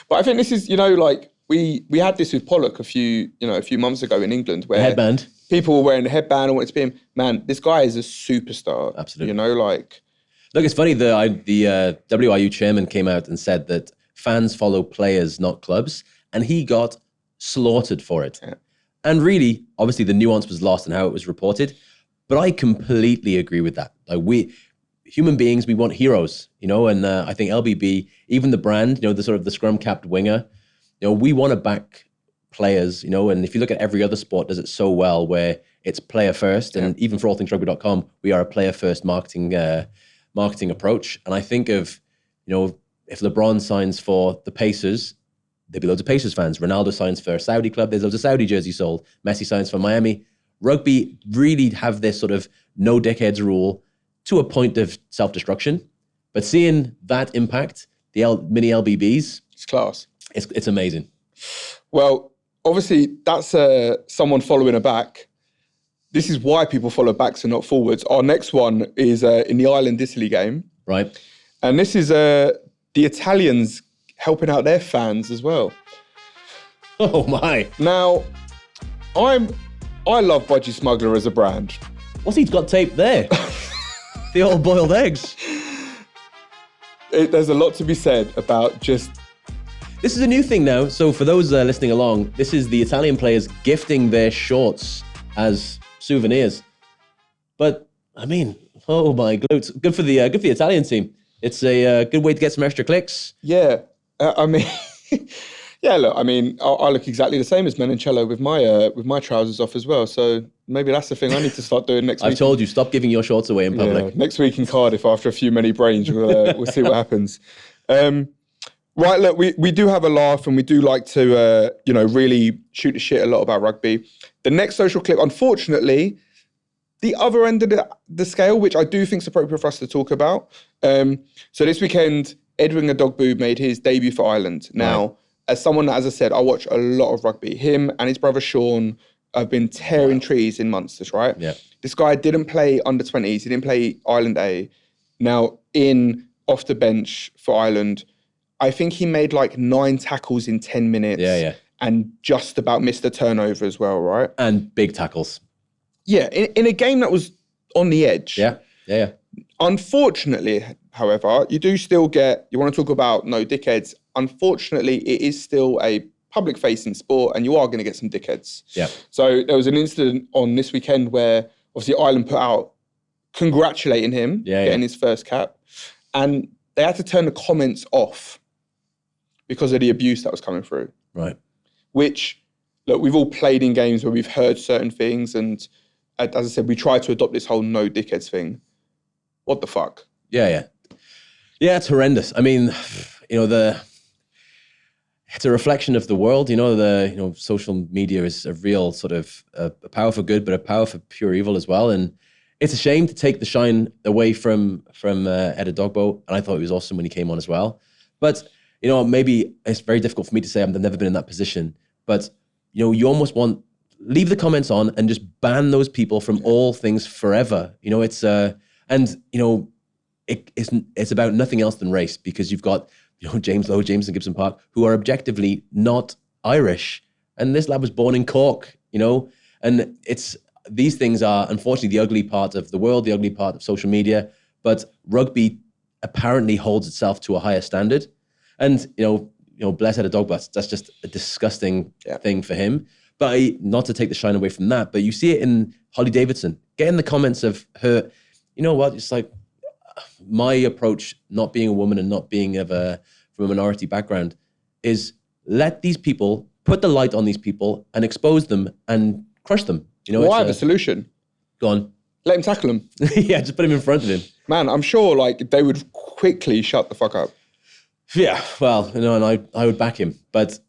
But I think this is, like, we had this with Pollock a few months ago in England, where headband. People were wearing a headband and wanted to be him. Man, this guy is a superstar. Absolutely. Look, it's funny, the WIU chairman came out and said that fans follow players, not clubs, and he got slaughtered for it. Yeah. And really, obviously, the nuance was lost in how it was reported, but I completely agree with that. Like, we human beings, we want heroes, and I think LBB, even the brand, the sort of the scrum-capped winger, we want to back players, and if you look at every other sport does it so well, where it's player first, and even for allthingsrugby.com, we are a player first marketing approach. And I think of, if LeBron signs for the Pacers, there'd be loads of Pacers fans. Ronaldo signs for a Saudi club, there's loads of Saudi jerseys sold. Messi signs for Miami. Rugby really have this sort of no dickheads rule to a point of self-destruction. But seeing that impact, the mini LBBs, it's class. It's amazing. Well, obviously, that's someone following a back. This is why people follow backs and not forwards. Our next one is in the Ireland-Italy game. Right. And this is the Italians helping out their fans as well. Oh, my. Now, I love Budgie Smuggler as a brand. What's he got taped there? The old boiled eggs. There's a lot to be said about just... This is a new thing now. So for those listening along, this is the Italian players gifting their shorts as souvenirs. But I mean, oh my glutes! Good for the Italian team. It's a good way to get some extra clicks. Yeah, I mean, yeah. Look, I mean, I look exactly the same as Menoncello with my trousers off as well. So maybe that's the thing I need to start doing next week. I've told you, stop giving your shorts away in public. Yeah, next week in Cardiff, after a few many brains, we'll see what happens. Right, look, we do have a laugh and we do like to, really shoot the shit a lot about rugby. The next social clip, unfortunately, the other end of the scale, which I do think is appropriate for us to talk about. So this weekend, Edwin Edogbo made his debut for Ireland. Now, as someone that, as I said, I watch a lot of rugby. Him and his brother Sean have been tearing trees in Munsters, right? Yeah. This guy didn't play under 20s. He didn't play Ireland A. Now, off the bench for Ireland, I think he made like 9 tackles in 10 minutes. Yeah. And just about missed a turnover as well, right? And big tackles. Yeah, in a game that was on the edge. Yeah. Unfortunately, however, you do still you want to talk about no dickheads. Unfortunately, it is still a public-facing sport and you are going to get some dickheads. Yeah. So there was an incident on this weekend where obviously Ireland put out congratulating him getting his first cap. And they had to turn the comments off because of the abuse that was coming through. Right. Which, look, we've all played in games where we've heard certain things, and as I said, we try to adopt this whole no dickheads thing. What the fuck? Yeah, it's horrendous. I mean, it's a reflection of the world. Social media is a real sort of a power for good, but a power for pure evil as well. And it's a shame to take the shine away from Edwin Edogbo. And I thought he was awesome when he came on as well. But, maybe it's very difficult for me to say. I've never been in that position. But, you almost leave the comments on and just ban those people from all things forever. It's about nothing else than race, because you've got, James Lowe, Jameson Gibson Park, who are objectively not Irish. And this lad was born in Cork, and these things are unfortunately the ugly part of the world, the ugly part of social media. But rugby apparently holds itself to a higher standard. And, bless Edwin Edogbo, that's just a disgusting thing for him. But not to take the shine away from that, but you see it in Hollie Davidson. Get in the comments of her, it's like my approach, not being a woman and not being from a minority background, is let these people, put the light on these people and expose them and crush them. I have a solution. Go on. Let him tackle him. Yeah, just put him in front of him. Man, I'm sure they would quickly shut the fuck up. Yeah, well, and I would back him. But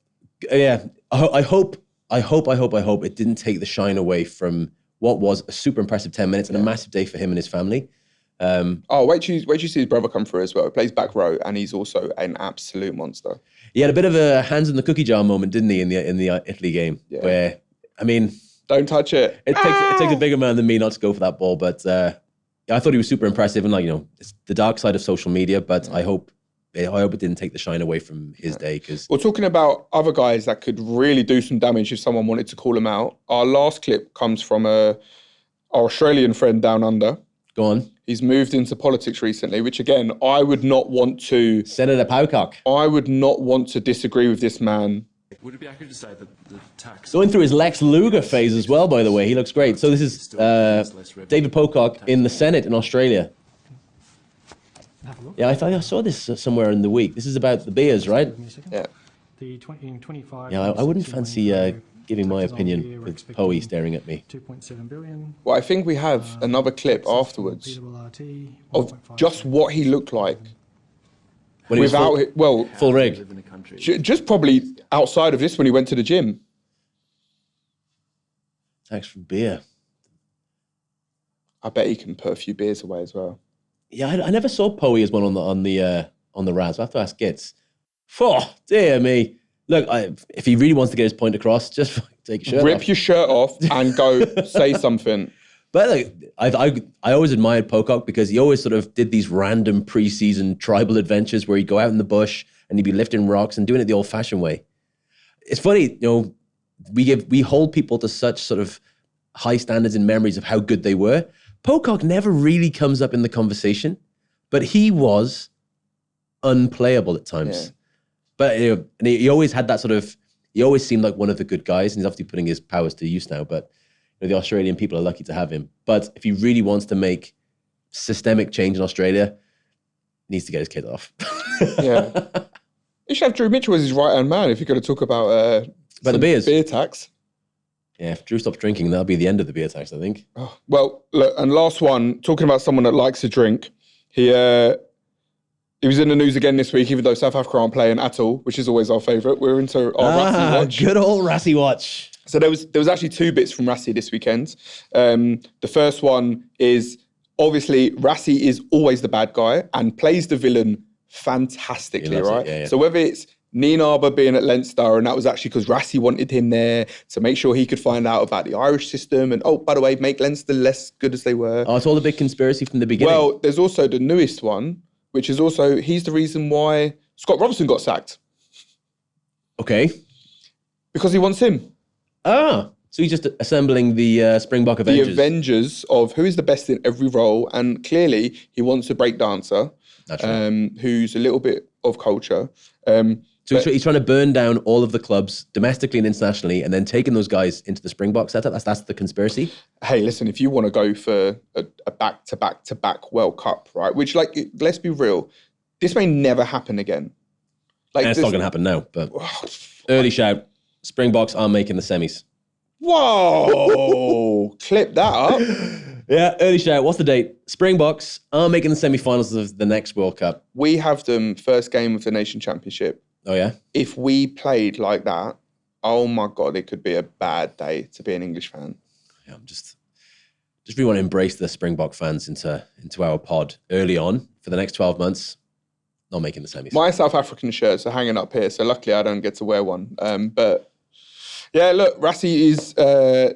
yeah, I hope it didn't take the shine away from what was a super impressive 10 minutes and a massive day for him and his family. Wait till you see his brother come through as well. He plays back row and he's also an absolute monster. He had a bit of a hands in the cookie jar moment, didn't he, in the Italy game? Yeah. Where, don't touch it. It takes a bigger man than me not to go for that ball. But I thought he was super impressive. And it's the dark side of social media. But I hope it didn't take the shine away from his day. Because we're talking about other guys that could really do some damage if someone wanted to call him out. Our last clip comes from our Australian friend down under. Go on. He's moved into politics recently, which again, I would not want to... Senator Pocock. I would not want to disagree with this man. Would it be accurate to say that the tax... Going through his Lex Luger phase as well, by the way. He looks great. So this is David Pocock in the Senate in Australia. Yeah, I thought I saw this somewhere in the week. This is about the beers, right? Yeah. Yeah, I wouldn't fancy giving my opinion with Poe staring at me. 2.7 billion. Well, I think we have another clip afterwards of just what he looked like. When he was full rig. Just probably outside of this when he went to the gym. Thanks for beer. I bet he can put a few beers away as well. Yeah, I never saw Poe as one on the Raz. I have to ask Gitz. Oh, dear me. Look, if he really wants to get his point across, just take your shirt off. Rip your shirt off and go say something. But I always admired Pocock because he always sort of did these random pre-season tribal adventures where he'd go out in the bush and he'd be lifting rocks and doing it the old-fashioned way. It's funny, we hold people to such sort of high standards and memories of how good they were. Pocock never really comes up in the conversation, but he was unplayable at times. Yeah. But and he always had that he always seemed like one of the good guys, and he's obviously putting his powers to use now, but the Australian people are lucky to have him. But if he really wants to make systemic change in Australia, he needs to get his kid off. Yeah. You should have Drew Mitchell as his right-hand man if you're going to talk about the beers. Beer tax. Yeah, if Drew stops drinking, that'll be the end of the beer tax, I think. Oh, well, look, and last one, talking about someone that likes to drink, he was in the news again this week, even though South Africa aren't playing at all, which is always our favourite. We're into our Rassie Watch. Good old Rassie Watch. So there was actually two bits from Rassie this weekend. The first one is, obviously, Rassie is always the bad guy and plays the villain fantastically, right? Yeah. So whether it's Nienaber being at Leinster, and that was actually because Rassie wanted him there to make sure he could find out about the Irish system and, oh, by the way, make Leinster less good as they were. Oh, it's all a big conspiracy from the beginning. Well, there's also the newest one, which is also, he's the reason why Scott Robertson got sacked. Okay. Because he wants him. So he's just assembling the Springbok Avengers. The Avengers of who is the best in every role, and clearly he wants a break dancer who's a little bit of culture. So he's trying to burn down all of the clubs domestically and internationally, and then taking those guys into the Springbok setup. That's the conspiracy. Hey, listen, if you want to go for a back-to-back World Cup, right? Which, let's be real, this may never happen again. It's not going to happen now. But early shout: Springboks are making the semis. Whoa! Clip that up. Yeah, early shout. What's the date? Springboks are making the semi-finals of the next World Cup. We have them first game of the Nation Championship. Oh, yeah? If we played like that, oh my God, it could be a bad day to be an English fan. Yeah, I'm just really want to embrace the Springbok fans into our pod early on for the next 12 months. Not making the semis. My South African shirts are hanging up here, so luckily I don't get to wear one. But yeah, look, Rassie is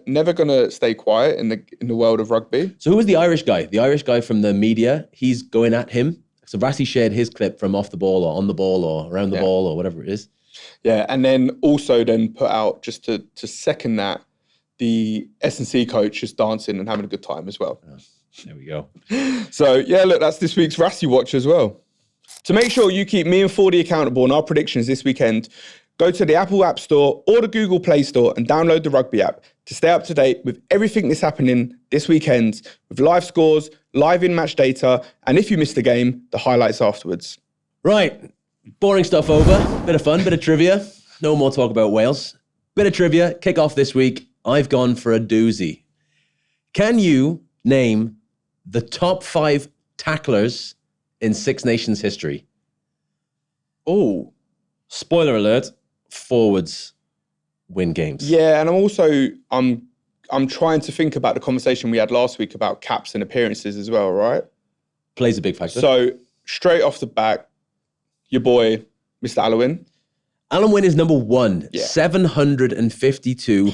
never going to stay quiet in the world of rugby. So who was the Irish guy? The Irish guy from the media, he's going at him. So Rassie shared his clip from off the ball or on the ball or around the ball or whatever it is. Yeah, and then also put out, just to second that, the S&C coach is dancing and having a good time as well. Oh, there we go. So yeah, look, that's this week's Rassie Watch as well. To make sure you keep me and Fordy accountable on our predictions this weekend, go to the Apple App Store or the Google Play Store and download the Rugby app to stay up to date with everything that's happening this weekend, with live scores, live in-match data, and if you missed the game, the highlights afterwards. Right, boring stuff over. Bit of fun, bit of trivia. No more talk about Wales. Bit of trivia, kick off this week. I've gone for a doozy. Can you name the top 5 tacklers in Six Nations history? Oh, spoiler alert, forwards win games. Yeah, and I'm trying to think about the conversation we had last week about caps and appearances as well, right? Plays a big factor. So straight off the back, your boy, Mr. Alwyn. Alan Wynne is number 1, Yeah. 752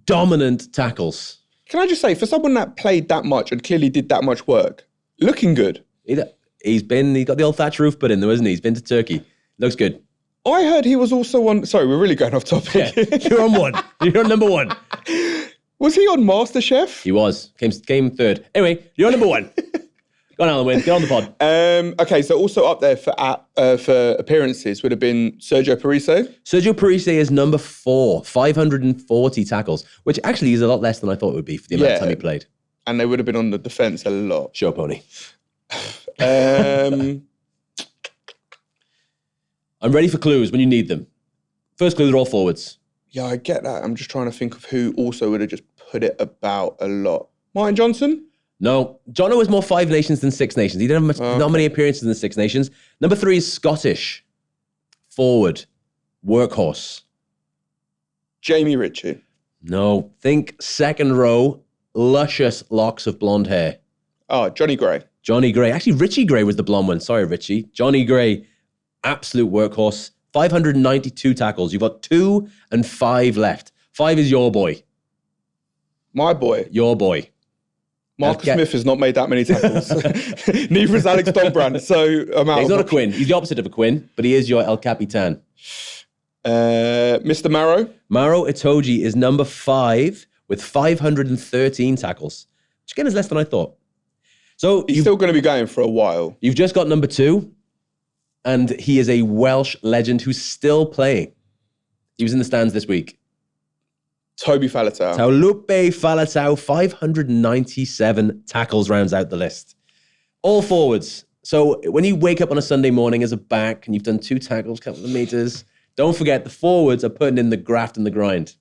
dominant tackles. Can I just say, for someone that played that much and clearly did that much work, looking good. He's got the old thatch roof put in though, isn't he? He's been to Turkey. Looks good. I heard he was also on... Sorry, we're really going off topic. Yeah, you're on 1. You're on number 1. Was he on MasterChef? He was. Came third. Anyway, you're on number 1. Go on, Alan Wynne. Get on the pod. Okay, so also up there for appearances would have been Sergio Parise. Sergio Parise is number 4, 540 tackles, which actually is a lot less than I thought it would be for the amount of time he played. And they would have been on the defence a lot. Show pony. Um, I'm ready for clues when you need them. First clue, they're all forwards. yeah, I get that. I'm just trying to think of who also would have just put it about a lot. Martin Johnson? No, Jono was more 5 Nations than 6 Nations. He didn't have not many appearances in the 6 Nations. Number 3 is Scottish. Forward. Workhorse. Jamie Ritchie. No, think second row, luscious locks of blonde hair. Oh, Johnny Gray. Johnny Gray. Actually, Richie Gray was the blonde one. Sorry, Richie. Johnny Gray, absolute workhorse. 592 tackles. You've got 2 and 5 left. 5 is your boy. My boy. Your boy. Marcus Smith has not made that many tackles. Neither has Alex Dombrand. So I'm out. He's not a Quinn. He's the opposite of a Quinn, but he is your El Capitan. Mr. Marrow. Maro Itoje is number 5 with 513 tackles, which again is less than I thought. So He's still going to be going for a while. You've just got number 2, and he is a Welsh legend who's still playing. He was in the stands this week. Toby Faletau. Taulupe Faletau, 597 tackles rounds out the list. All forwards. So when you wake up on a Sunday morning as a back and you've done 2 tackles, couple of meters, don't forget the forwards are putting in the graft and the grind.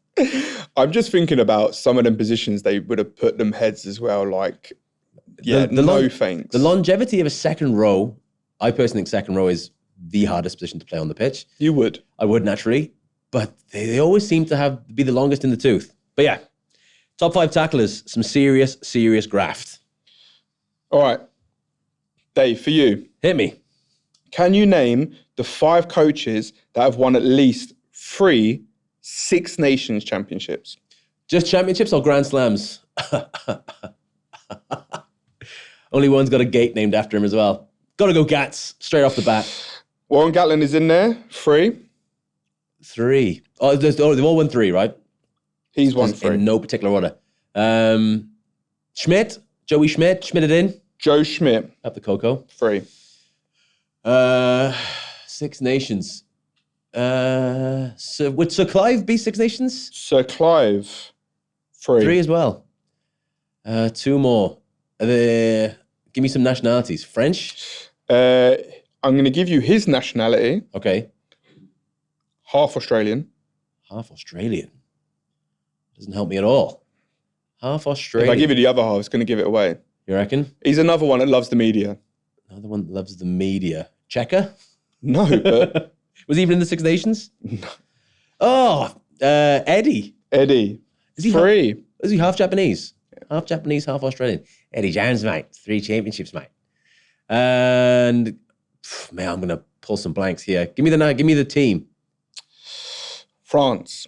I'm just thinking about some of them positions they would have put them heads as well. Like, yeah, no thanks. The longevity of a second row, I personally think second row is the hardest position to play on the pitch. You would. I would naturally. But they always seem to be the longest in the tooth. But yeah, top 5 tacklers, some serious, serious graft. All right. Dave, for you. Hit me. Can you name the 5 coaches that have won at least 3 Six Nations championships? Just championships or Grand Slams? Only one's got a gate named after him as well. Got to go Gats, straight off the bat. Warren Gatland is in there. 3. 3. Oh, they've all won 3, right? He's won 3. In no particular order. Schmidt, Joey Schmidt, Schmidt it in. Joe Schmidt. Up the Coco. 3. 6 Nations. So would Sir Clive be 6 Nations? Sir Clive. 3. 3 as well. 2 more. Give me some nationalities. French? I'm going to give you his nationality. Okay. Half Australian. Half Australian? Doesn't help me at all. Half Australian. If I give you the other half, it's going to give it away. You reckon? He's another one that loves the media. Another one that loves the media. Checker? No, but Was he even in the Six Nations? Oh, Eddie. Eddie. Is he Three. Is he half Japanese? Half Japanese, half Australian. Eddie Jones, mate. 3 championships, mate. And man, I'm gonna pull some blanks here. Give me the team. France.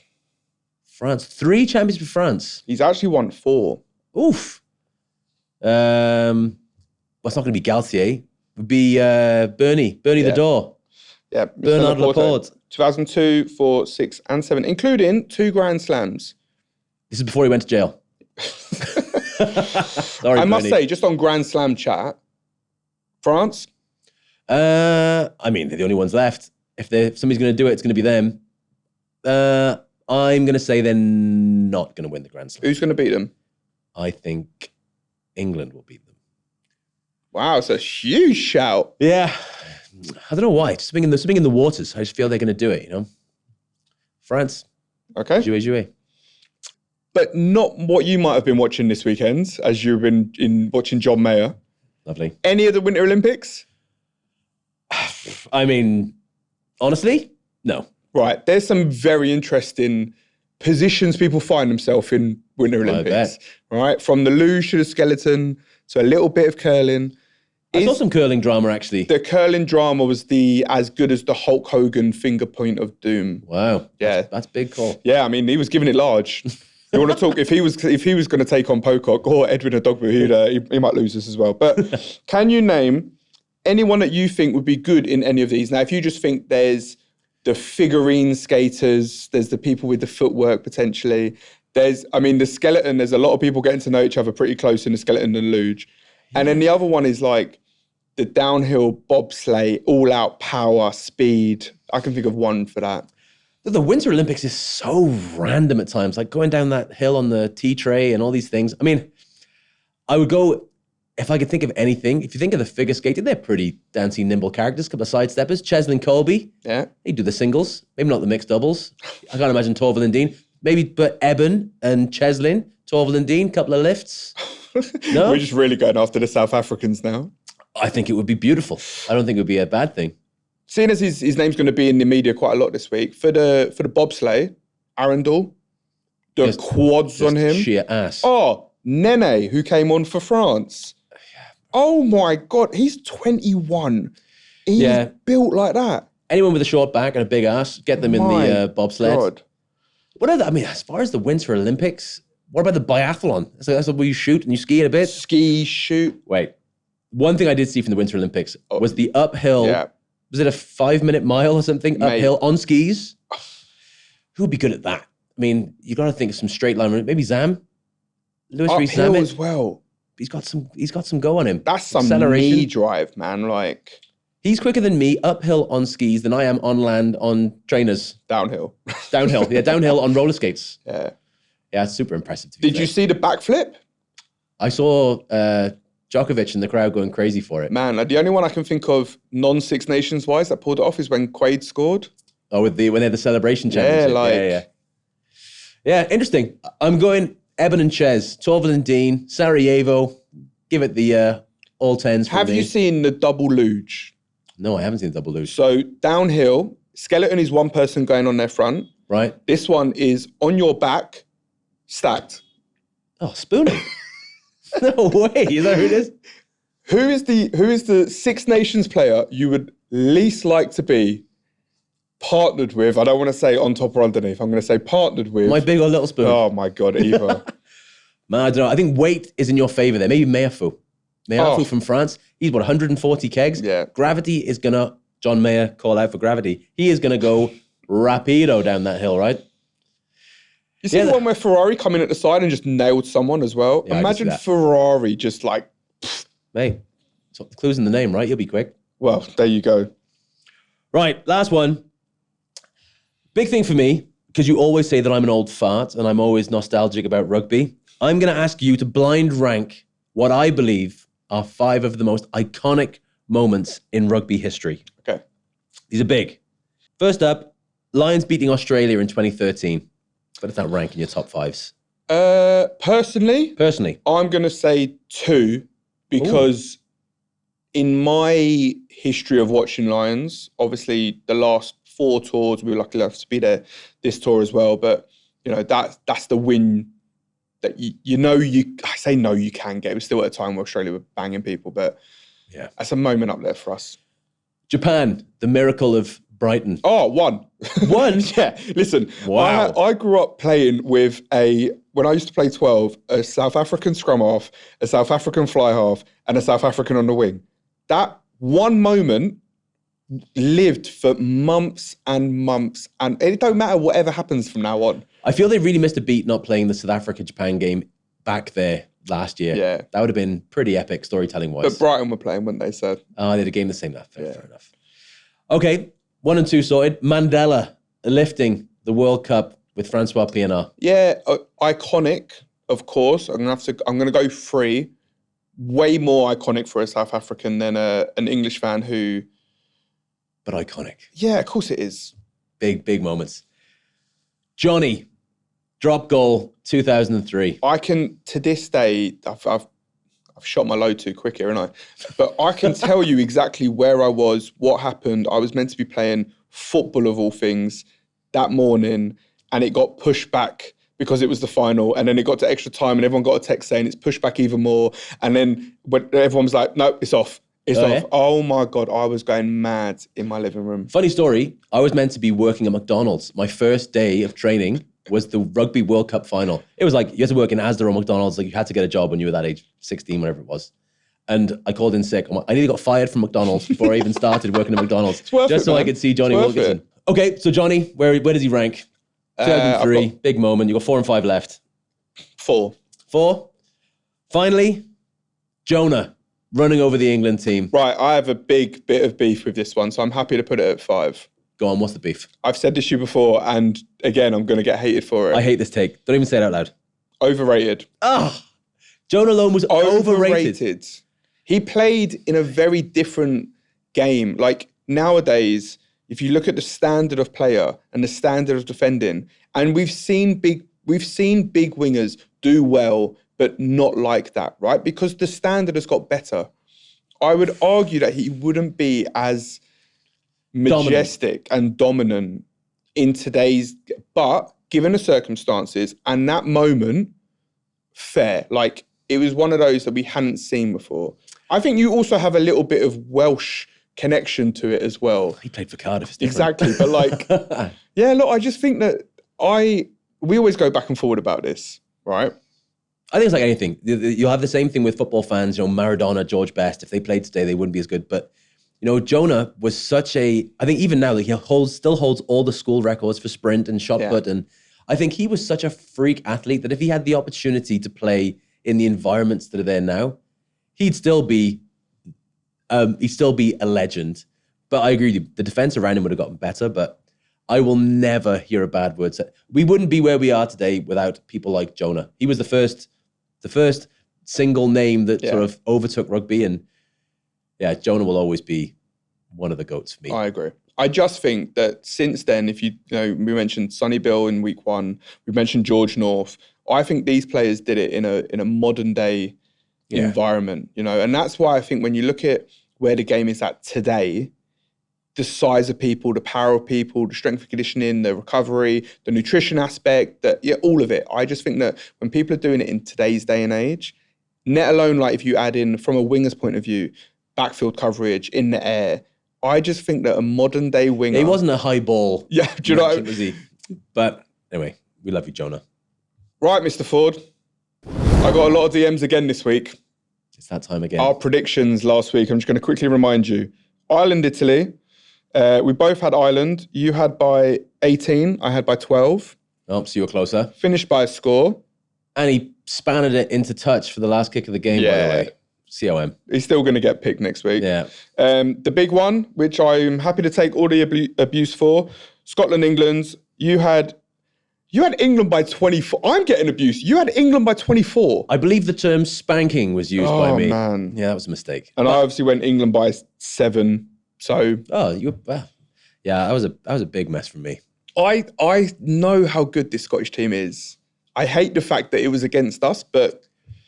3 championships for France. He's actually won 4. Oof. Well, it's not going to be Galtier. It would be Bernie the Door. Yeah. Bernard Laporte. 2002, 4, 6, and 7, including 2 Grand Slams. This is before he went to jail. Sorry, I must Bernie. say, just on Grand Slam chat, France. I mean, they're the only ones left. If somebody's going to do it, it's going to be them. I'm going to say they're not going to win the Grand Slam. Who's going to beat them? I think England will beat them. Wow, it's a huge shout. Yeah. I don't know why. Just something in the waters. I just feel they're going to do it, France. Okay. Jouer. But not what you might have been watching this weekend, as you've been watching John Mayer. Lovely. Any of the Winter Olympics? I mean, honestly, no. Right. There's some very interesting positions people find themselves in Winter Olympics. Right. From the luge to the skeleton to a little bit of curling. I saw some curling drama, actually. The curling drama was as good as the Hulk Hogan finger point of doom. Wow. Yeah. That's big call. Yeah, I mean, he was giving it large. You want to talk, if he was going to take on Pocock or Edwin Edogbo, he might lose this as well. But can you name anyone that you think would be good in any of these? Now, if you just think there's the figurine skaters, there's the people with the footwork potentially, the skeleton, there's a lot of people getting to know each other pretty close in the skeleton and luge. And then the other one is like the downhill bobsleigh, all out power, speed. I can think of one for that. The Winter Olympics is so random at times, like going down that hill on the tea tray and all these things. I mean, I would go, if I could think of anything, if you think of the figure skating, they're pretty dancey, nimble characters, a couple of sidesteppers. Cheslin Colby, yeah, they do the singles, maybe not the mixed doubles. I can't imagine Torvill and Dean. Maybe, but Eben and Cheslin, Torvill and Dean, couple of lifts. No? We're just really going after the South Africans now. I think it would be beautiful. I don't think it would be a bad thing. Seeing as his name's going to be in the media quite a lot this week, for the bobsleigh, Arundel, the quads on him. Sheer ass. Oh, Nene, who came on for France. Oh my God, he's 21. He's built like that. Anyone with a short back and a big ass, get them in the bobsled. God. As far as the Winter Olympics, what about the biathlon? So that's where you shoot and you ski it a bit? Ski, shoot. Wait. One thing I did see from the Winter Olympics was the uphill. Yeah. Was it a 5-minute mile or something? Mate. Uphill on skis? Who would be good at that? I mean, you got to think of some straight line. Maybe Zam? Lewis Rees Uphill Zammit? as well. He's got some go on him. That's some acceleration. knee drive, man. Like, he's quicker than me uphill on skis than I am on land on trainers. Downhill. Downhill. Yeah, downhill on roller skates. Yeah. Yeah, it's super impressive to be Did fair. you see the backflip? I saw Djokovic in the crowd going crazy for it. Man, the only one I can think of non-Six Nations wise that pulled it off is when Quaid scored. Oh, when they had the celebration championship. Yeah, interesting. I'm going Eben and Ches, Torvill and Dean, Sarajevo. Give it the all tens. Have you seen the double luge? No, I haven't seen the double luge. So downhill, skeleton is one person going on their front. Right. This one is on your back, stacked. Oh, spooning. No way. Is that who it is? Who is the Six Nations player you would least like to be partnered with? I don't want to say on top or underneath. I'm going to say partnered with. My big or little spoon? Oh my God, either. Man, I don't know. I think weight is in your favor there. Maybe Meafu. From France. He's 140 kegs. Yeah. Gravity is going to, John Mayer call out for gravity. He is going to go rapido down that hill, right? You see the one where Ferrari come in at the side and just nailed someone as well? Yeah, imagine Ferrari just like... Hey, so the clue's in the name, right? You'll be quick. Well, there you go. Right, last one. Big thing for me, because you always say that I'm an old fart and I'm always nostalgic about rugby. I'm going to ask you to blind rank what I believe are 5 of the most iconic moments in rugby history. Okay. These are big. First up, Lions beating Australia in 2013. But it's not rank in your top 5s. Personally, I'm going to say 2 because in my history of watching Lions, obviously the last 4 tours. We were lucky enough to be there this tour as well. But, you know, that's the win that I say no, you can get. It was still at a time where Australia were banging people, but yeah, that's a moment up there for us. Japan, the miracle of Brighton. Oh, one. Yeah. Listen, Wow. I grew up playing with when I used to play 12, a South African scrum half, a South African fly half, and a South African on the wing. That one moment lived for months and months, and it don't matter whatever happens from now on. I feel they really missed a beat not playing the South Africa-Japan game back there last year. Yeah. That would have been pretty epic storytelling-wise. But Brighton were playing, weren't they? So they had a game the same. Fair enough. Okay, 1 and 2 sorted. Mandela lifting the World Cup with Francois Pienaar. yeah, iconic, of course. I'm gonna go 3. Way more iconic for a South African than an English fan who. But iconic. Yeah, of course it is. Big moments. Johnny, drop goal 2003. I can, to this day, I've shot my load too quick here, haven't I? But I can tell you exactly where I was, what happened. I was meant to be playing football of all things that morning, and it got pushed back because it was the final, and then it got to extra time, and everyone got a text saying it's pushed back even more. And then when everyone was like, no, it's off. It's off. Yeah? Oh my God, I was going mad in my living room. Funny story, I was meant to be working at McDonald's. My first day of training was the Rugby World Cup final. It was like, you had to work in Asda or McDonald's, like you had to get a job when you were that age, 16, whatever it was. And I called in sick. I nearly got fired from McDonald's before I even started working at McDonald's. Just so I could see Johnny Wilkinson. Okay, so Johnny, where does he rank? 2003, big moment. You got 4 and 5 left. 4. 4. Finally, Jonah running over the England team. Right, I have a big bit of beef with this one, so I'm happy to put it at 5. Go on, what's the beef? I've said this to you before, and again, I'm going to get hated for it. I hate this take. Don't even say it out loud. Overrated. Jonah Loam was overrated. He played in a very different game. Like nowadays, if you look at the standard of player and the standard of defending, and we've seen big wingers do well, but not like that, right? Because the standard has got better. I would argue that he wouldn't be as majestic and dominant in today's, but given the circumstances and that moment, fair. Like it was one of those that we hadn't seen before. I think you also have a little bit of Welsh connection to it as well. He played for Cardiff. It's exactly, but like, yeah, look, I just think that we always go back and forward about this, right? I think it's like anything. You'll have the same thing with football fans. You know, Maradona, George Best. If they played today, they wouldn't be as good. But you know, Jonah was such a. I think even now, like still holds all the school records for sprint and shot put, and I think he was such a freak athlete that if he had the opportunity to play in the environments that are there now, he'd still be a legend. But I agree with you. The defense around him would have gotten better, but I will never hear a bad word said. We wouldn't be where we are today without people like Jonah. He was the first single name that sort of overtook rugby, and Jonah will always be one of the GOATs for me. I agree. I just think that since then, if you know, we mentioned Sonny Bill in week 1, we mentioned George North. I think these players did it in a modern day environment, you know, and that's why I think when you look at where the game is at today, the size of people, the power of people, the strength and conditioning, the recovery, the nutrition aspect, all of it. I just think that when people are doing it in today's day and age, let alone like if you add in from a winger's point of view, backfield coverage in the air, I just think that a modern day winger. He wasn't a high ball. Yeah, do you know? Was he? But anyway, we love you, Jonah. Right, Mr. Ford. I got a lot of DMs again this week. It's that time again. Our predictions last week, I'm just going to quickly remind you. Ireland, Italy. We both had Ireland. You had by 18. I had by 12. Oh, so you were closer. Finished by a score. And he spanned it into touch for the last kick of the game, by the way. COM. He's still going to get picked next week. Yeah. The big one, which I'm happy to take all the abuse for, Scotland, England. You had England by 24. I'm getting abuse. You had England by 24. I believe the term spanking was used by me. Oh, man. Yeah, that was a mistake. And I obviously went England by 7. So. Oh, that was a big mess from me. I know how good this Scottish team is. I hate the fact that it was against us, but.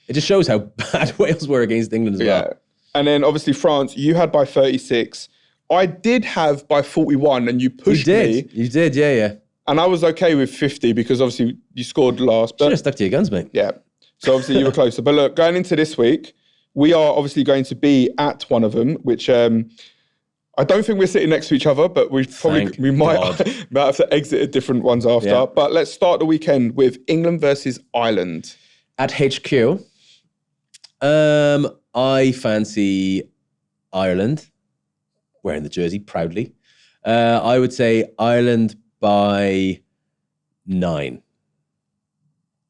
It just shows how bad Wales were against England as well. And then obviously France, you had by 36. I did have by 41 and you pushed me. You did, yeah. And I was okay with 50 because obviously you scored last. Should have stuck to your guns, mate. Yeah. So obviously you were closer. But look, going into this week, we are obviously going to be at one of them, which I don't think we're sitting next to each other, but we might have to exit at different ones after. Yeah. But let's start the weekend with England versus Ireland. At HQ, I fancy Ireland, wearing the jersey proudly. I would say Ireland by 9.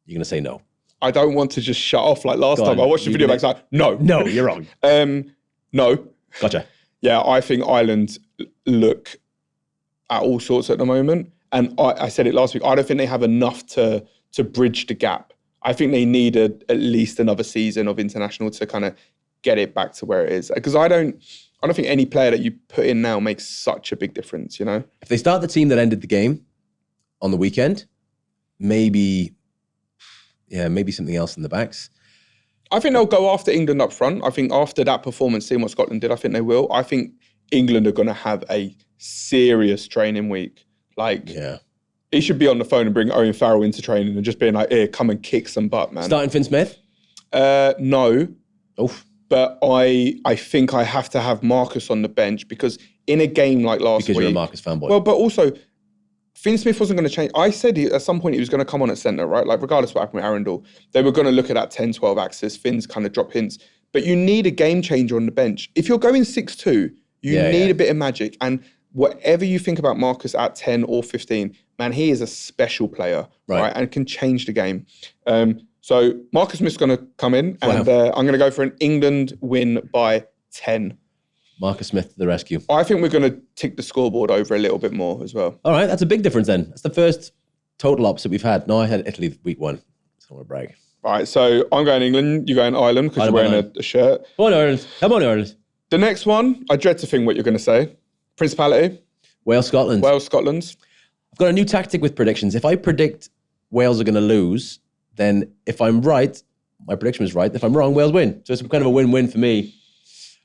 You're going to say no. I don't want to just shut off like last time. I watched the video back, like, no. No, you're wrong. No. Gotcha. Yeah, I think Ireland look at all sorts at the moment. And I said it last week, I don't think they have enough to bridge the gap. I think they need at least another season of international to kind of get it back to where it is. Because I don't think any player that you put in now makes such a big difference, you know? If they start the team that ended the game on the weekend, maybe something else in the backs. I think they'll go after England up front. I think after that performance, seeing what Scotland did, I think they will. I think England are going to have a serious training week. He should be on the phone and bring Owen Farrell into training and just being like, here, come and kick some butt, man. Starting Finn Smith? No. Oof. But I think I have to have Marcus on the bench because in a game like last week... Because you're a Marcus fanboy. Well, but also, Finn Smith wasn't going to change. I said at some point he was going to come on at centre, right? Like, regardless of what happened with Arundel, they were going to look at that 10-12 axis. Finn's kind of drop hints. But you need a game changer on the bench. If you're going 6-2, you need a bit of magic. And whatever you think about Marcus at 10 or 15, man, he is a special player, right? And can change the game. So Marcus Smith's going to come in, and I'm going to go for an England win by 10. Marcus Smith to the rescue. I think we're going to tick the scoreboard over a little bit more as well. All right, that's a big difference then. That's the first total opposite we've had. No, I had Italy week 1. So I want to brag. All right, so I'm going England, you're going Ireland because you're wearing a shirt. Come on, Ireland. Come on, Ireland. The next one, I dread to think what you're going to say. Principality. Wales, Scotland. Wales, Scotland. I've got a new tactic with predictions. If I predict Wales are going to lose, then if I'm right, my prediction was right. If I'm wrong, Wales win. So it's kind of a win-win for me.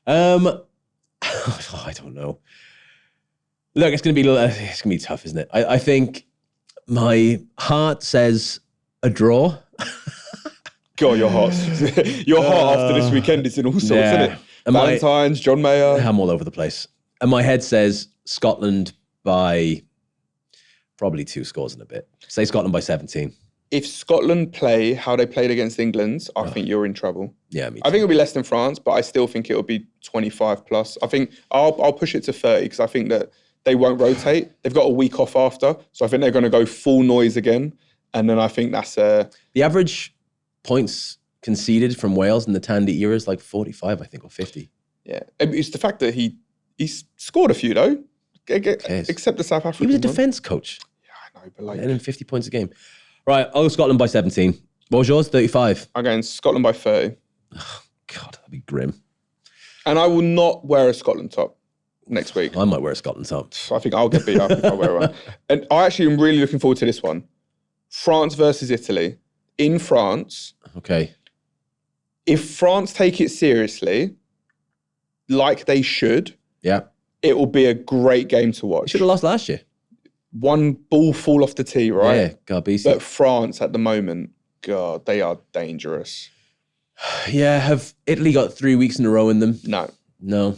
I don't know. Look, it's going to be tough, isn't it? I think my heart says a draw. God, your heart after this weekend is in all sorts, isn't it? Valentine's, John Mayer. I'm all over the place. And my head says Scotland by probably 2 scores in a bit. Say Scotland by 17. If Scotland play how they played against England, I think you're in trouble. Yeah, me too. I think it'll be less than France, but I still think it'll be 25 plus. I think I'll push it to 30 because I think that they won't rotate. They've got a week off after, so I think they're going to go full noise again. And then I think that's... The average points conceded from Wales in the Tandy era is like 45, I think, or 50. Yeah. It's the fact that he scored a few, though, except the South African He was a defence coach. Yeah, I know, but like... And 50 points a game. Right, I'll go Scotland by 17. What was yours? 35? I'm going Scotland by 30. Oh, God, that'd be grim. And I will not wear a Scotland top next week. I might wear a Scotland top. I think I'll get beat up if I wear one. And I actually am really looking forward to this one. France versus Italy. In France. Okay. If France take it seriously, like they should, it will be a great game to watch. Should have lost last year. One ball fall off the tee, right? Yeah, Garbisi. But France at the moment, God, they are dangerous. Yeah, have Italy got 3 weeks in a row in them? No.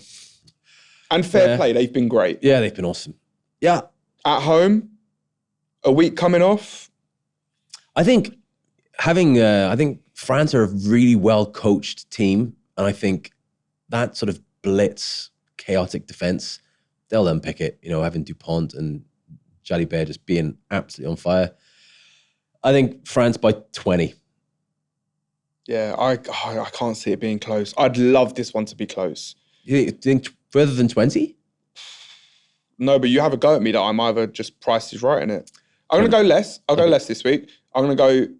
And fair play, they've been great. Yeah, they've been awesome. Yeah. At home, a week coming off. I think France are a really well-coached team, and I think that sort of blitz, chaotic defense, they'll unpick it, having Dupont and Jalibert just being absolutely on fire. I think France by 20. Yeah, I can't see it being close. I'd love this one to be close. You think further than 20? No, but you have a go at me that I'm either just priced is right in it. I'm going to go less. I'll go less this week. I'm going to go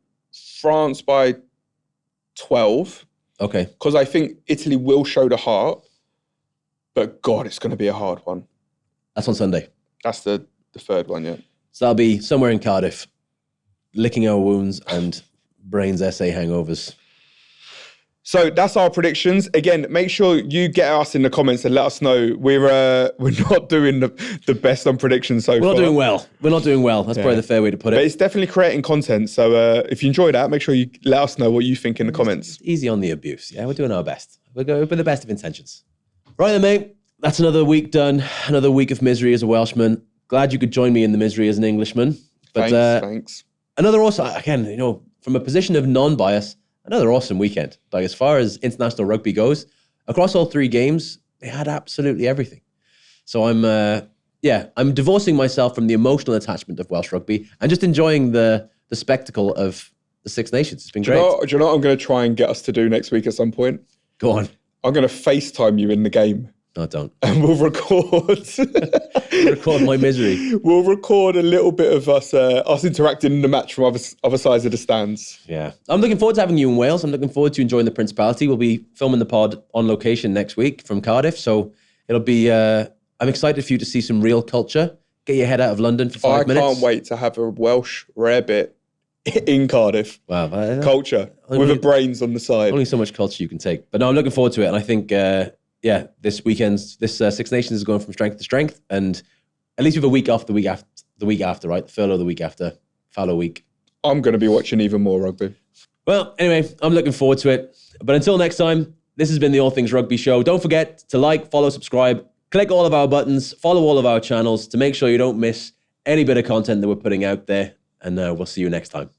France by 12. Okay. Because I think Italy will show the heart. But God, it's going to be a hard one. That's on Sunday. That's the third one, yeah. So I'll be somewhere in Cardiff, licking our wounds and brains essay hangovers. So that's our predictions. Again, make sure you get us in the comments and let us know. We're not doing the best on predictions so far. We're not doing well. We're not doing well. That's probably the fair way to put it. But it's definitely creating content. So if you enjoy that, make sure you let us know what you think in the comments. Easy on the abuse. Yeah, we're doing our best. We're going with the best of intentions. Right then, mate. That's another week done. Another week of misery as a Welshman. Glad you could join me in the misery as an Englishman. But Thanks. Another awesome, again, from a position of non-bias, another awesome weekend. Like as far as international rugby goes, across all 3 games, they had absolutely everything. So I'm divorcing myself from the emotional attachment of Welsh rugby and just enjoying the spectacle of the Six Nations. It's been great. Do you know what I'm going to try and get us to do next week at some point? Go on. I'm going to FaceTime you in the game. No, don't. And we'll record. Record my misery. We'll record a little bit of us interacting in the match from other sides of the stands. Yeah. I'm looking forward to having you in Wales. I'm looking forward to enjoying the Principality. We'll be filming the pod on location next week from Cardiff. So it'll be, I'm excited for you to see some real culture. Get your head out of London for 5 minutes. I can't wait to have a Welsh rarebit in Cardiff. Wow. Culture. With a brains on the side. Only so much culture you can take. But no, I'm looking forward to it. And I think... this weekend's Six Nations is going from strength to strength, and at least we have a week off the week after, right? The furlough the week after, fallow week. I'm going to be watching even more rugby. Well, anyway, I'm looking forward to it. But until next time, this has been the All Things Rugby Show. Don't forget to like, follow, subscribe, click all of our buttons, follow all of our channels to make sure you don't miss any bit of content that we're putting out there. And we'll see you next time.